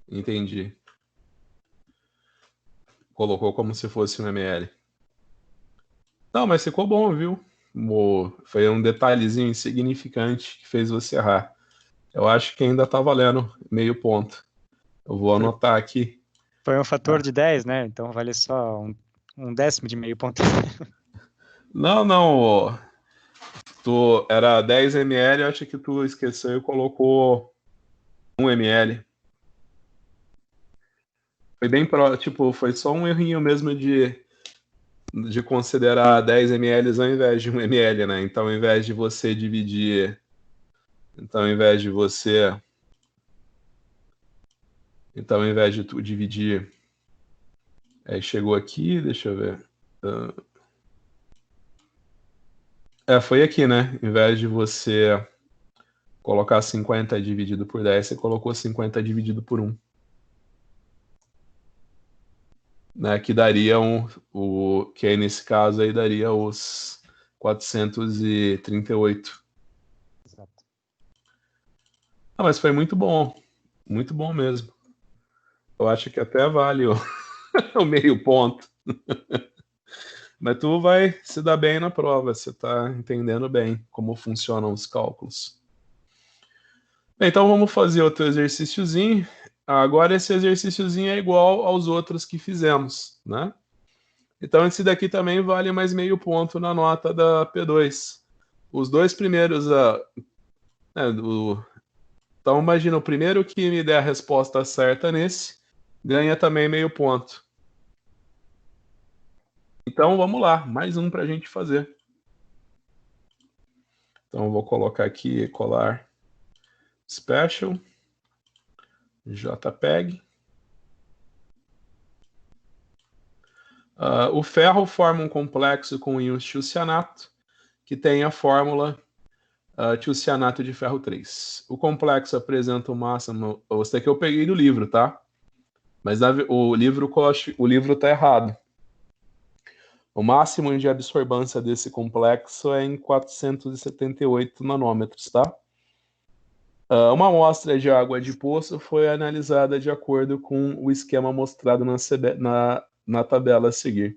Entendi. Colocou como se fosse um ml. Não, mas ficou bom, viu? Foi um detalhezinho insignificante que fez você errar. Eu acho que ainda tá valendo meio ponto. Eu vou anotar aqui. Foi um fator de 10, né? Então vale só um décimo de meio ponto. Não, não. Era 10 ml, eu acho que tu esqueceu e colocou 1 ml. Foi bem tipo, foi só um errinho mesmo de considerar 10 ml ao invés de 1 ml, né? Então, ao invés de você dividir. Então, ao invés de você. Então, ao invés de tu dividir. Chegou aqui, deixa eu ver. Foi aqui, né? Em vez de você colocar 50 dividido por 10, você colocou 50 dividido por 1. Né? Que daria que aí nesse caso aí daria os 438. Exato. Mas foi muito bom mesmo. Eu acho que até vale o meio ponto. Mas tu vai se dar bem na prova, você está entendendo bem como funcionam os cálculos. Bem, então vamos fazer outro exercíciozinho. Agora esse exercíciozinho é igual aos outros que fizemos, né? Então esse daqui também vale mais meio ponto na nota da P2. Os dois primeiros, então imagina, o primeiro que me der a resposta certa nesse, ganha também meio ponto. Então vamos lá, mais um para a gente fazer. Então eu vou colocar aqui colar special, JPEG. O ferro forma um complexo com íons tilcianato, que tem a fórmula tilcianato de ferro 3. O complexo apresenta o máximo. Isso daqui eu peguei do livro, tá? Mas o livro está errado. O máximo de absorvância desse complexo é em 478 nanômetros, tá? Uma amostra de água de poço foi analisada de acordo com o esquema mostrado na tabela a seguir.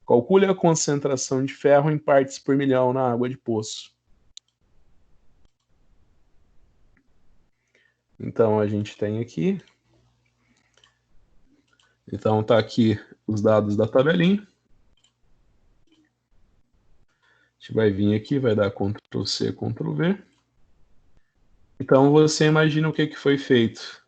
Calcule a concentração de ferro em partes por milhão na água de poço. Então, a gente tem aqui. Então, tá aqui os dados da tabelinha. A gente vai vir aqui, vai dar Ctrl+C, Ctrl+V. Então, você imagina o que foi feito.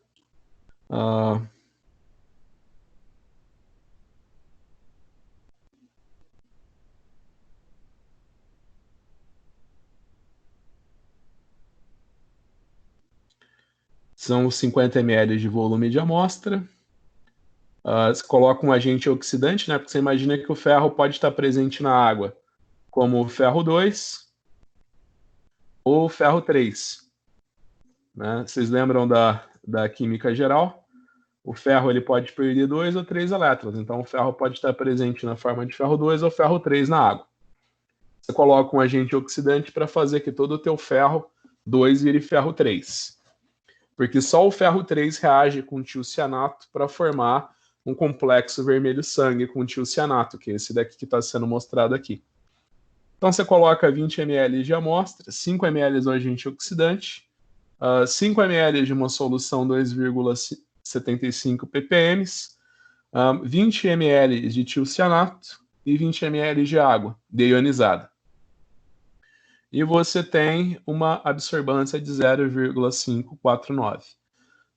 São 50 ml de volume de amostra. Você coloca um agente oxidante, né? Porque você imagina que o ferro pode estar presente na água, como o ferro 2 ou o ferro 3. Né? Vocês lembram da química geral? O ferro ele pode perder 2 ou 3 elétrons. Então, o ferro pode estar presente na forma de ferro 2 ou ferro 3 na água. Você coloca um agente oxidante para fazer que todo o teu ferro 2 vire ferro 3. Porque só o ferro 3 reage com tilcianato para formar um complexo vermelho sangue com tilcianato, que é esse daqui que está sendo mostrado aqui. Então você coloca 20 ml de amostra, 5 ml do agente oxidante, 5 ml de uma solução 2,75 ppm, 20 ml de tilcianato e 20 ml de água deionizada. E você tem uma absorvância de 0,549.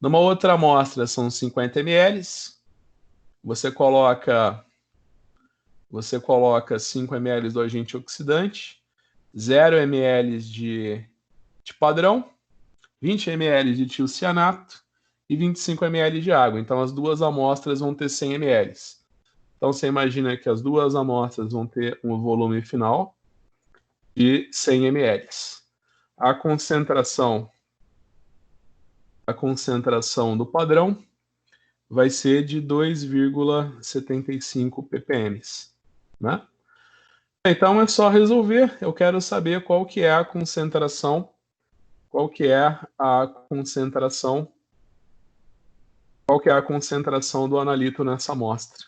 Numa outra amostra são 50 ml, você coloca 5 ml do agente oxidante, 0 ml de padrão, 20 ml de tilcianato e 25 ml de água. Então, as duas amostras vão ter 100 ml. Então, você imagina que as duas amostras vão ter um volume final de 100 ml. A concentração do padrão vai ser de 2,75 ppm. Né? Então, é só resolver. Eu quero saber qual que é a concentração do analito nessa amostra.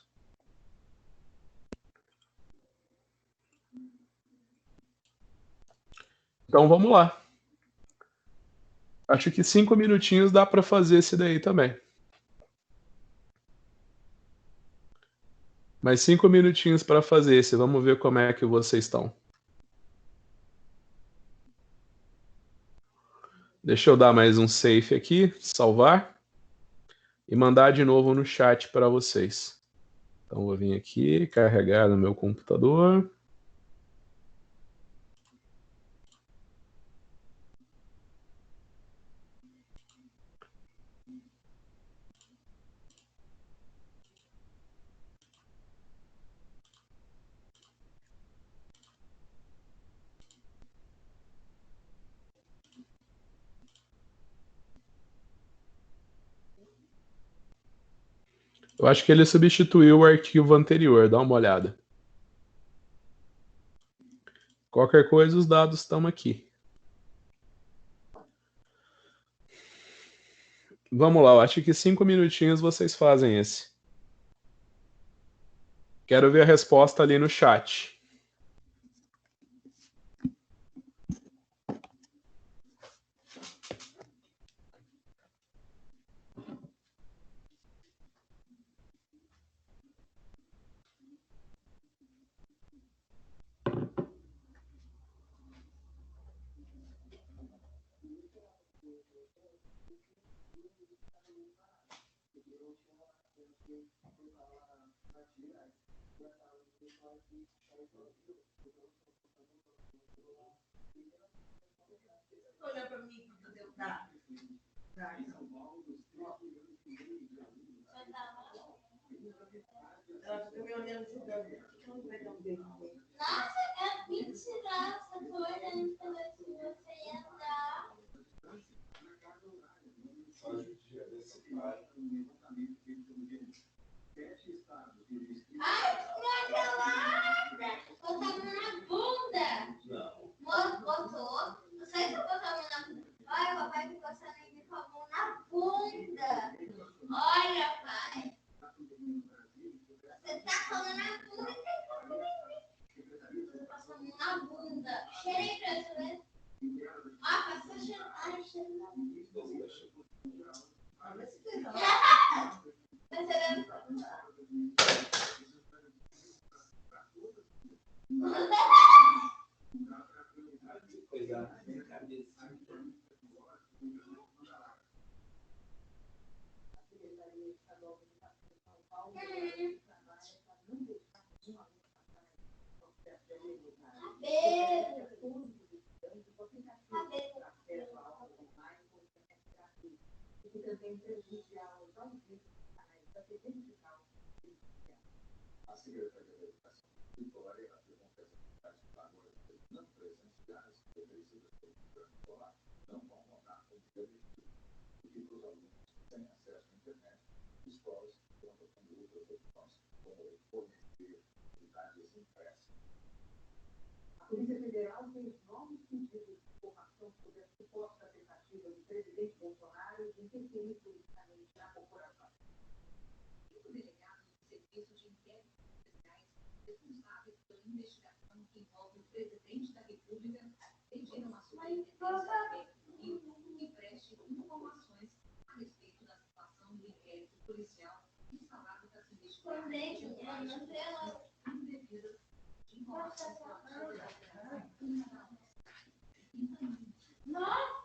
Então vamos lá. Acho que 5 minutinhos dá para fazer esse daí também. Mais 5 minutinhos para fazer esse. Vamos ver como é que vocês estão. Deixa eu dar mais um save aqui, salvar e mandar de novo no chat para vocês. Então vou vir aqui, carregar no meu computador. Eu acho que ele substituiu o arquivo anterior, dá uma olhada. Qualquer coisa, os dados estão aqui. Vamos lá, eu acho que 5 minutinhos vocês fazem esse. Quero ver a resposta ali no chat. Olha para mim, tá. Ela fica me olhando julgando. Não vai dar um beijo. Nossa, é mentira, eu tô olhando pra ver se você ia dar. Ai, que gelada! Botar a mão na bunda. Não. Botou? Não sei se eu botar a mão na bunda. Olha, papai ficou saindo com a mão na bunda. Olha, pai. Você tá com a mão na bunda e tem como nem passou a mão na bunda. Cheirei pra você ver. Ah, passou cheiro. Ai, cheiro na bunda. A Polícia Federal fez novos pedidos de informação sobre a suposta tentativa do presidente Bolsonaro de interferir politicamente na corporação. Cinco delegados do Serviço de Inquéritos Especiais responsáveis pela investigação que envolve o presidente da República pediram à Superintendência do Rio que preste informações a respeito da situação do inquérito policial instalado para se investigar indevidas de informações Nossa!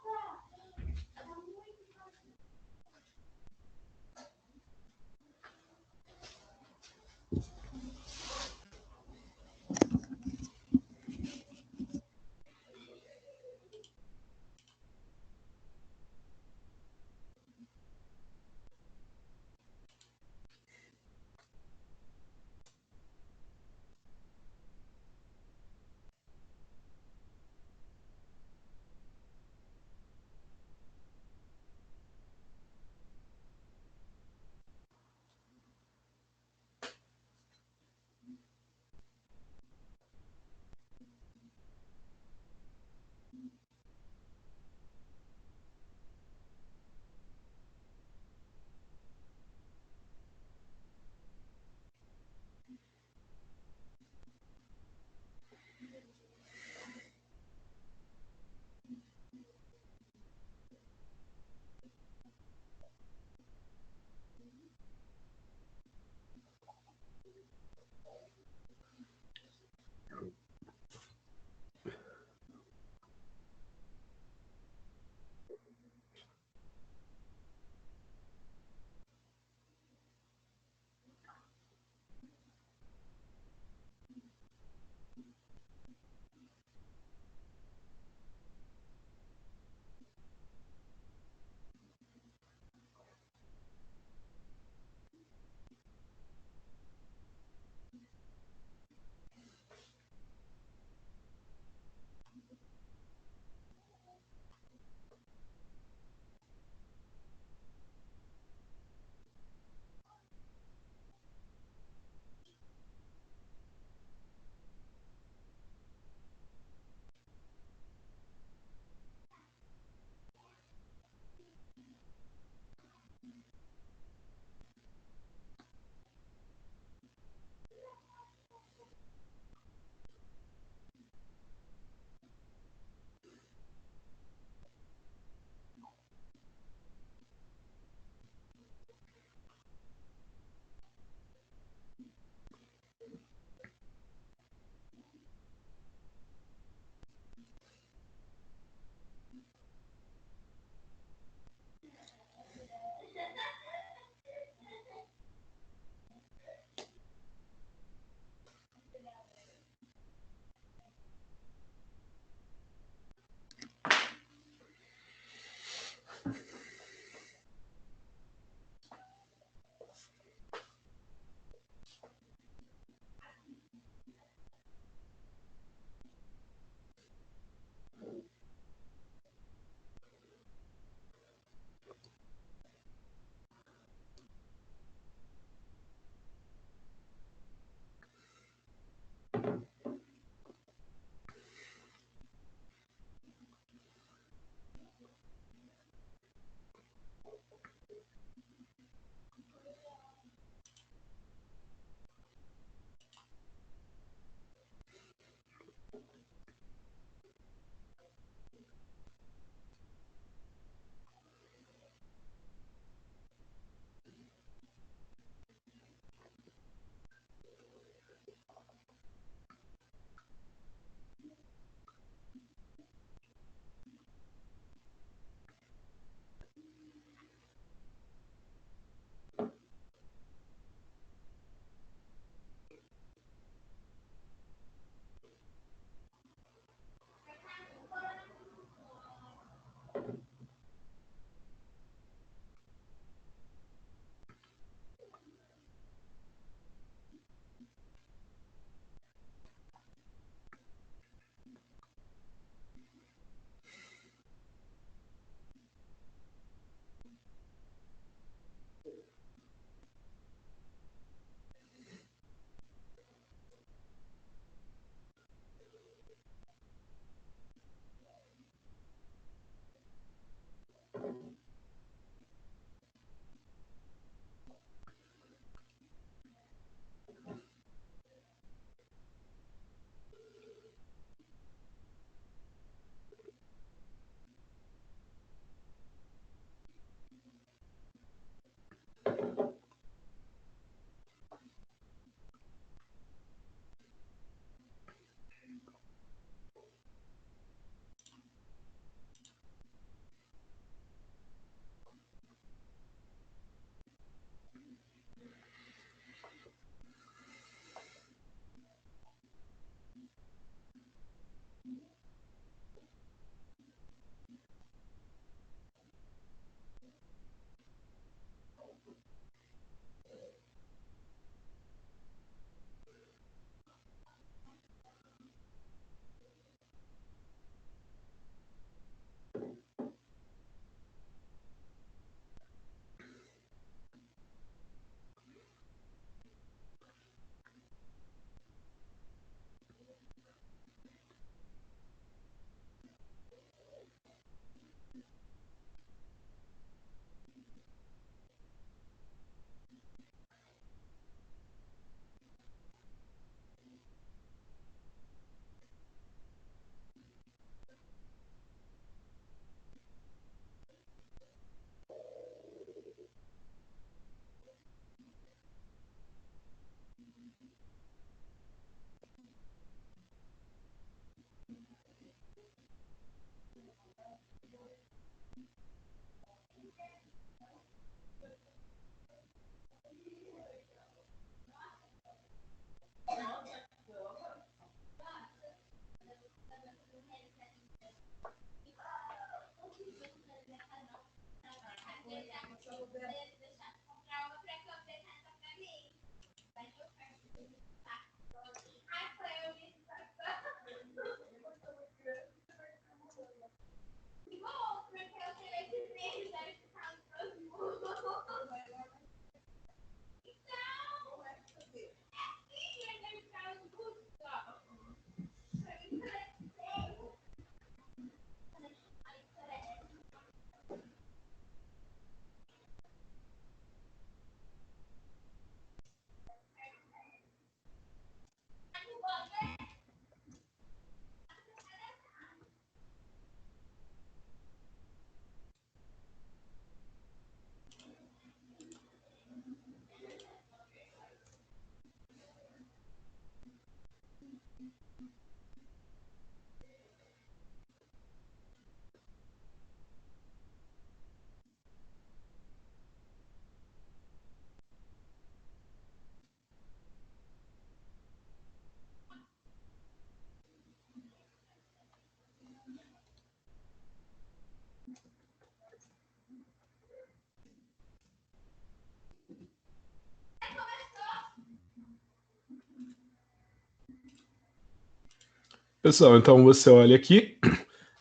Pessoal, então você olha aqui.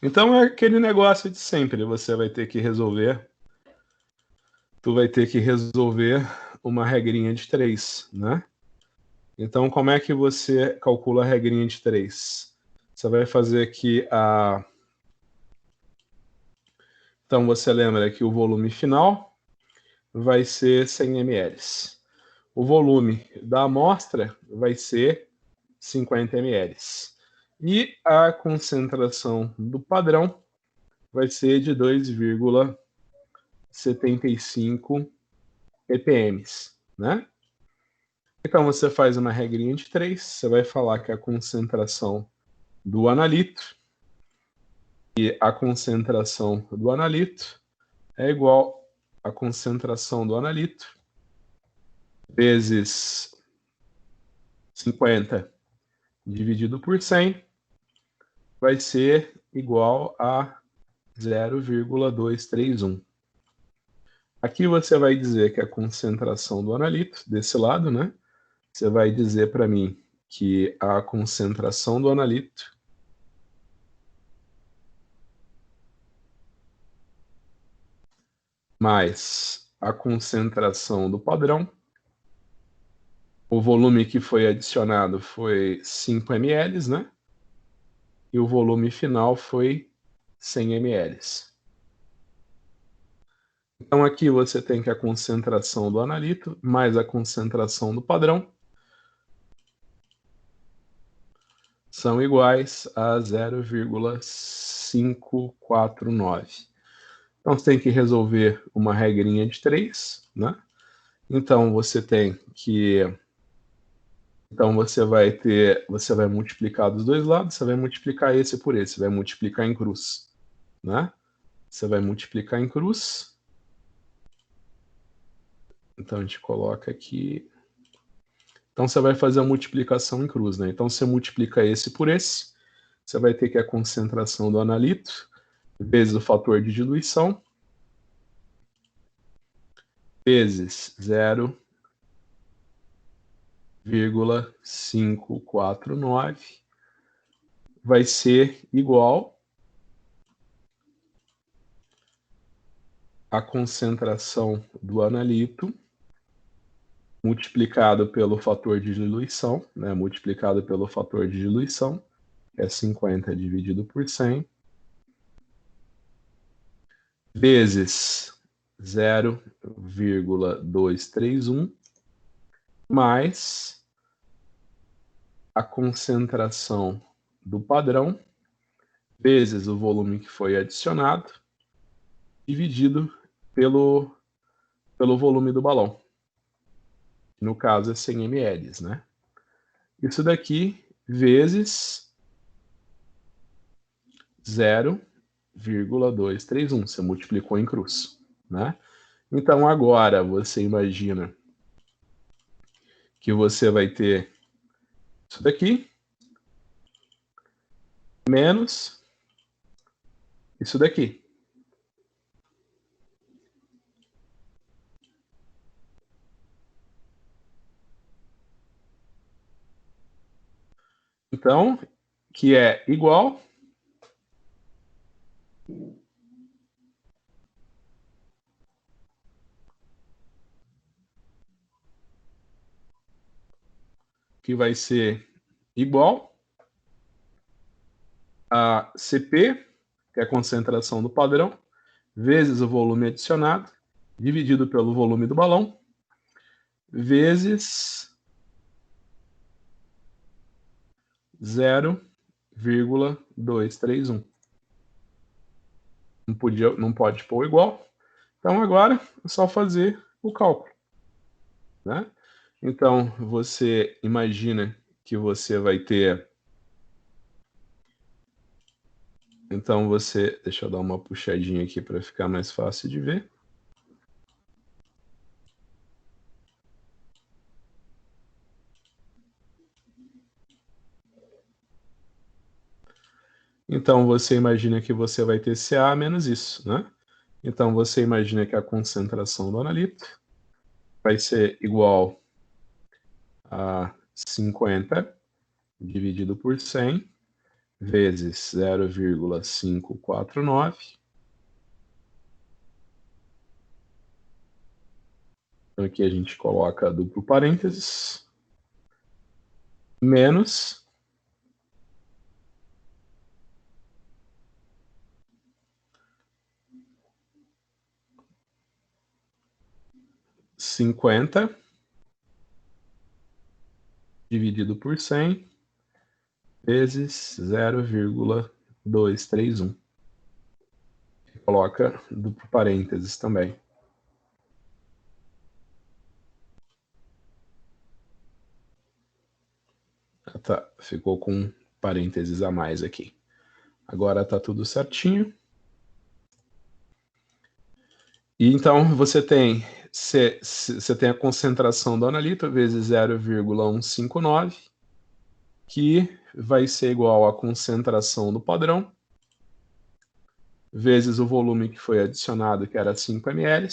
Então é aquele negócio de sempre. Você vai ter que resolver. Tu vai ter que resolver uma regrinha de 3, né? Então, como é que você calcula a regrinha de 3? Você vai fazer aqui a... Então, você lembra que o volume final vai ser 100 ml. O volume da amostra vai ser 50 ml. E a concentração do padrão vai ser de 2,75 ppm, né? Então, você faz uma regrinha de 3, você vai falar que a concentração do analito e a concentração do analito é igual à concentração do analito vezes 50 dividido por 100 vai ser igual a 0,231. Aqui você vai dizer que a concentração do analito, desse lado, né? Você vai dizer para mim que a concentração do analito mais a concentração do padrão, o volume que foi adicionado foi 5 ml, né? E o volume final foi 100 ml. Então aqui você tem que a concentração do analito mais a concentração do padrão são iguais a 0,549. Então você tem que resolver uma regrinha de 3, né? Então você tem que... Então você vai multiplicar dos dois lados, você vai multiplicar esse por esse, vai multiplicar em cruz, né? Você vai multiplicar em cruz. Então a gente coloca aqui. Então você vai fazer a multiplicação em cruz, né? Então você multiplica esse por esse, você vai ter que a concentração do analito vezes o fator de diluição vezes 0,549 vai ser igual à concentração do analito multiplicado pelo fator de diluição, né? Multiplicado pelo fator de diluição, que é 50 dividido por 100, vezes 0,231, mais a concentração do padrão, vezes o volume que foi adicionado, dividido pelo volume do balão. No caso é 100 ml, né? Isso daqui vezes 0,231, você multiplicou em cruz, né? Então agora você imagina que você vai ter isso daqui menos isso daqui. Então, que é igual que vai ser igual a CP, que é a concentração do padrão, vezes o volume adicionado, dividido pelo volume do balão, vezes 0,231. Não pode pôr igual. Então, agora é só fazer o cálculo, né? Então, você imagina que você vai ter... Então, deixa eu dar uma puxadinha aqui para ficar mais fácil de ver. Então, você imagina que você vai ter Ca menos isso, né? Então, você imagina que a concentração do analito vai ser igual a 50 dividido por 100 vezes 0,549. Então, aqui a gente coloca duplo parênteses, menos 50 dividido por 100 vezes 0,231. Coloca duplo parênteses também. Tá, ficou com parênteses a mais aqui. Agora está tudo certinho. E então você tem a concentração do analito vezes 0,159, que vai ser igual à concentração do padrão, vezes o volume que foi adicionado, que era 5 ml,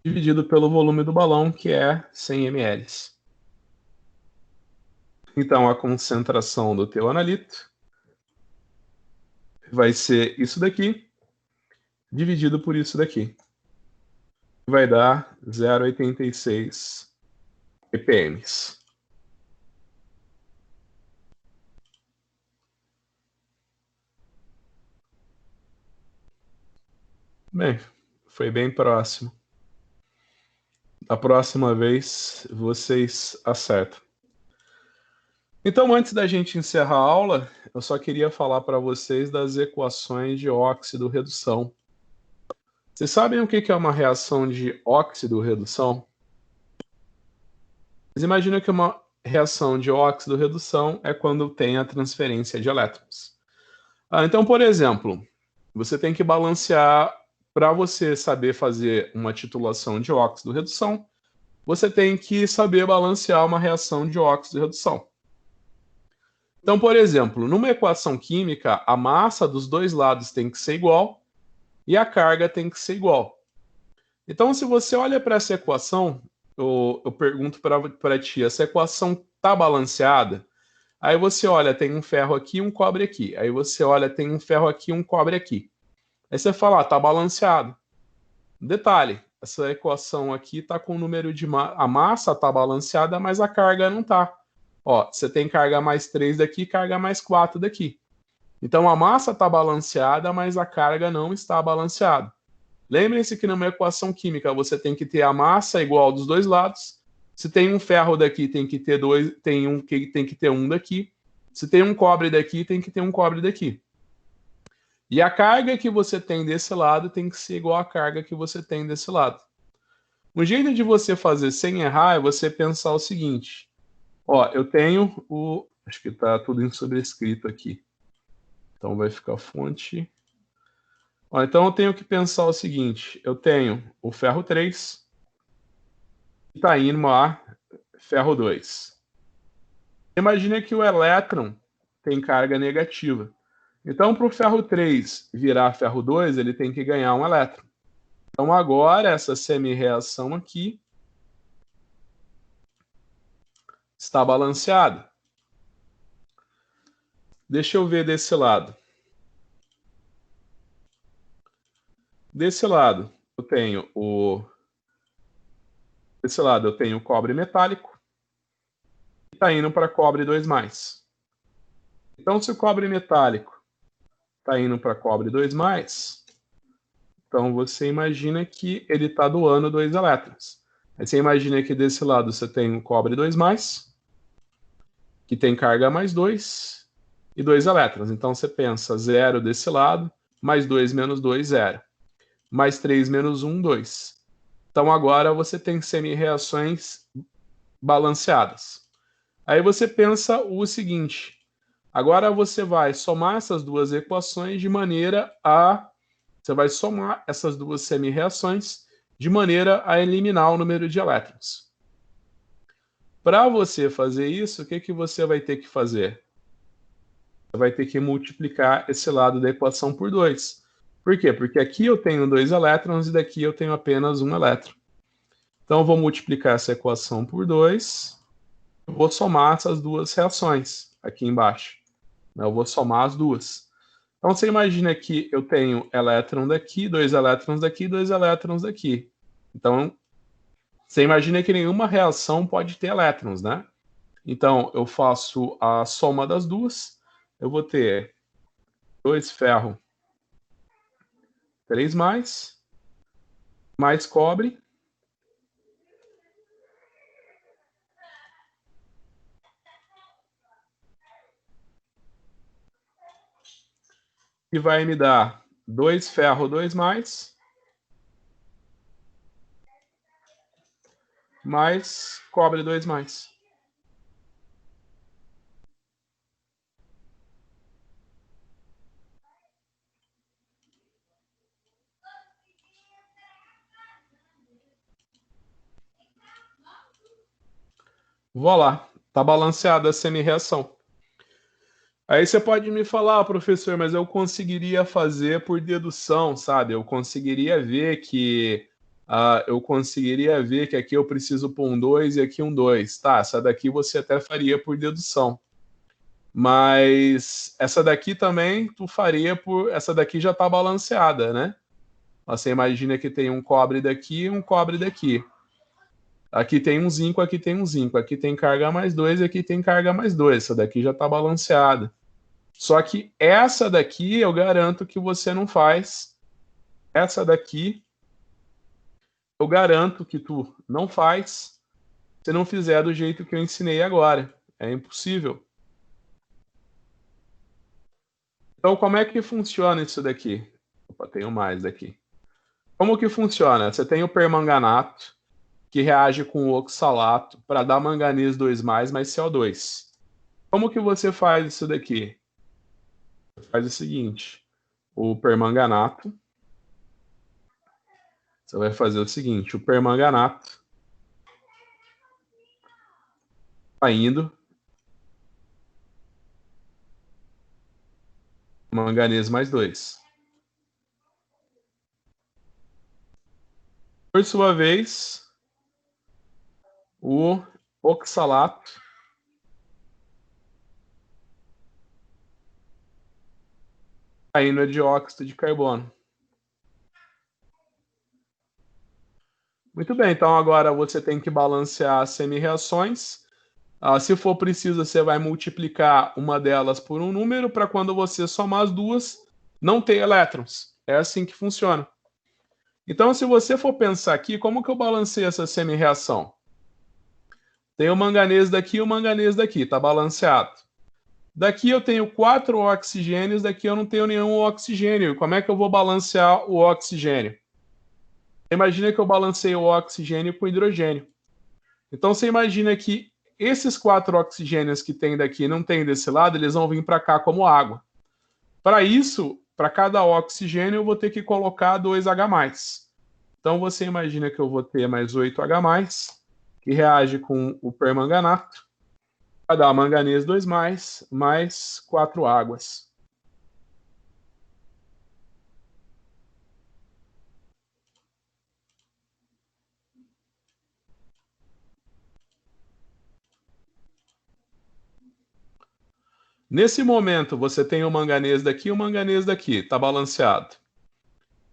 dividido pelo volume do balão, que é 100 ml. Então, a concentração do teu analito vai ser isso daqui, dividido por isso daqui. Vai dar 0,86 ppm. Bem, foi bem próximo. Da próxima vez, vocês acertam. Então, antes da gente encerrar a aula, eu só queria falar para vocês das equações de óxido-redução. Vocês sabem o que é uma reação de óxido-redução? Vocês imaginam que uma reação de óxido-redução é quando tem a transferência de elétrons. Então, por exemplo, você tem que balancear, para você saber fazer uma titulação de óxido-redução, você tem que saber balancear uma reação de óxido-redução. Então, por exemplo, numa equação química, a massa dos dois lados tem que ser igual e a carga tem que ser igual. Então, se você olha para essa equação, eu pergunto para ti, essa equação está balanceada? Aí você olha, tem um ferro aqui e um cobre aqui. Aí você olha, tem um ferro aqui e um cobre aqui. Aí você fala, está balanceado. Detalhe, essa equação aqui está com o número de... A massa está balanceada, mas a carga não está. Ó, você tem carga mais 3 daqui, carga mais 4 daqui. Então, a massa está balanceada, mas a carga não está balanceada. Lembrem-se que numa equação química você tem que ter a massa igual dos dois lados. Se tem um ferro daqui, tem que ter tem que ter um daqui. Se tem um cobre daqui, tem que ter um cobre daqui. E a carga que você tem desse lado tem que ser igual à carga que você tem desse lado. Um jeito de você fazer sem errar é você pensar o seguinte. Ó, eu tenho acho que está tudo em sobrescrito aqui. Então vai ficar fonte. Ó, então eu tenho que pensar o seguinte. Eu tenho o ferro 3 e está indo a ferro 2. Imagina que o elétron tem carga negativa. Então, para o ferro 3 virar ferro 2, ele tem que ganhar um elétron. Então, agora, essa semi-reação aqui está balanceada. Deixa eu ver desse lado. Desse lado, eu tenho o cobre metálico e está indo para cobre 2+. Então, se o cobre metálico está indo para cobre 2+, então você imagina que ele está doando 2 elétrons. Aí você imagina que desse lado você tem um cobre 2+, que tem carga +2 e 2 elétrons. Então você pensa 0 desse lado, +2 menos 2, 0. +3 menos 1, 2. Então agora você tem semi-reações balanceadas. Aí você pensa o seguinte: agora você vai somar essas duas equações de maneira a. Você vai somar essas duas semi-reações de maneira a eliminar o número de elétrons. Para você fazer isso, o que você vai ter que fazer? Você vai ter que multiplicar esse lado da equação por 2. Por quê? Porque aqui eu tenho 2 elétrons e daqui eu tenho apenas 1 elétron. Então eu vou multiplicar essa equação por 2. Eu vou somar essas duas reações aqui embaixo. Eu vou somar as duas. Então você imagina que eu tenho elétron daqui, 2 elétrons daqui, 2 elétrons daqui. Então você imagina que nenhuma reação pode ter elétrons, né? Então eu faço a soma das duas. Eu vou ter 2 ferro 3+, mais cobre, que vai me dar 2 ferro 2+, mais cobre 2+. Vou lá, tá balanceada a semi-reação. Aí você pode me falar, professor, mas eu conseguiria fazer por dedução, sabe? Eu conseguiria ver que aqui eu preciso pôr um 2 e aqui um 2. Tá, essa daqui você até faria por dedução. Mas essa daqui também tu faria por. Essa daqui já está balanceada, né? Você imagina que tem um cobre daqui e um cobre daqui. Aqui tem um zinco, aqui tem um zinco. Aqui tem carga +2 e aqui tem carga +2. Essa daqui já está balanceada. Só que essa daqui eu garanto que você não faz. Essa daqui eu garanto que tu não faz se não fizer do jeito que eu ensinei agora. É impossível. Então, como é que funciona isso daqui? Opa, tenho mais daqui. Como que funciona? Você tem o permanganato, que reage com o oxalato para dar manganês 2+, mais CO2. Como que você faz isso daqui? Você faz o seguinte, o permanganato, você vai fazer o seguinte, o permanganato está indo, manganês +2. Por sua vez, o oxalato está indo dióxido de carbono. Muito bem, então agora você tem que balancear as semi-reações. Se for preciso, você vai multiplicar uma delas por um número para quando você somar as duas, não ter elétrons. É assim que funciona. Então, se você for pensar aqui, como que eu balancei essa semi-reação? Tem o manganês daqui e o manganês daqui, está balanceado. Daqui eu tenho 4 oxigênios, daqui eu não tenho nenhum oxigênio. Como é que eu vou balancear o oxigênio? Imagina que eu balancei o oxigênio com hidrogênio. Então você imagina que esses 4 oxigênios que tem daqui não tem desse lado, eles vão vir para cá como água. Para isso, para cada oxigênio, eu vou ter que colocar 2H+. Então você imagina que eu vou ter mais 8H+, que reage com o permanganato, vai dar manganês 2+, mais 4 águas. Nesse momento, você tem o manganês daqui e o manganês daqui, está balanceado.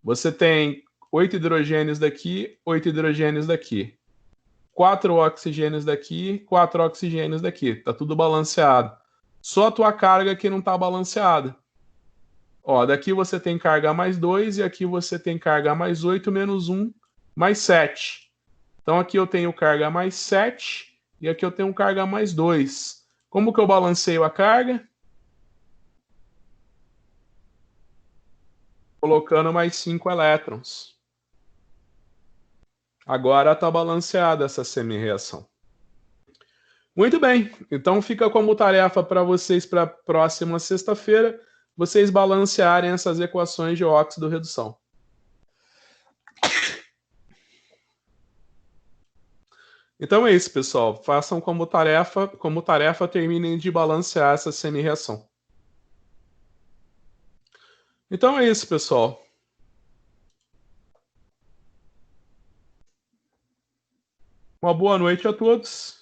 Você tem 8 hidrogênios daqui, 8 hidrogênios daqui. 4 oxigênios daqui, 4 oxigênios daqui. Está tudo balanceado. Só a tua carga que não está balanceada. Ó, daqui você tem carga mais 2 e aqui você tem carga mais 8 menos 1 mais 7. Então aqui eu tenho carga mais 7 e aqui eu tenho carga mais 2. Como que eu balanceio a carga? Colocando mais 5 elétrons. Agora está balanceada essa semi-reação. Muito bem, então fica como tarefa para vocês para a próxima sexta-feira, vocês balancearem essas equações de óxido-redução. Então é isso, pessoal. Façam como tarefa, terminem de balancear essa semi-reação. Então é isso, pessoal. Uma boa noite a todos.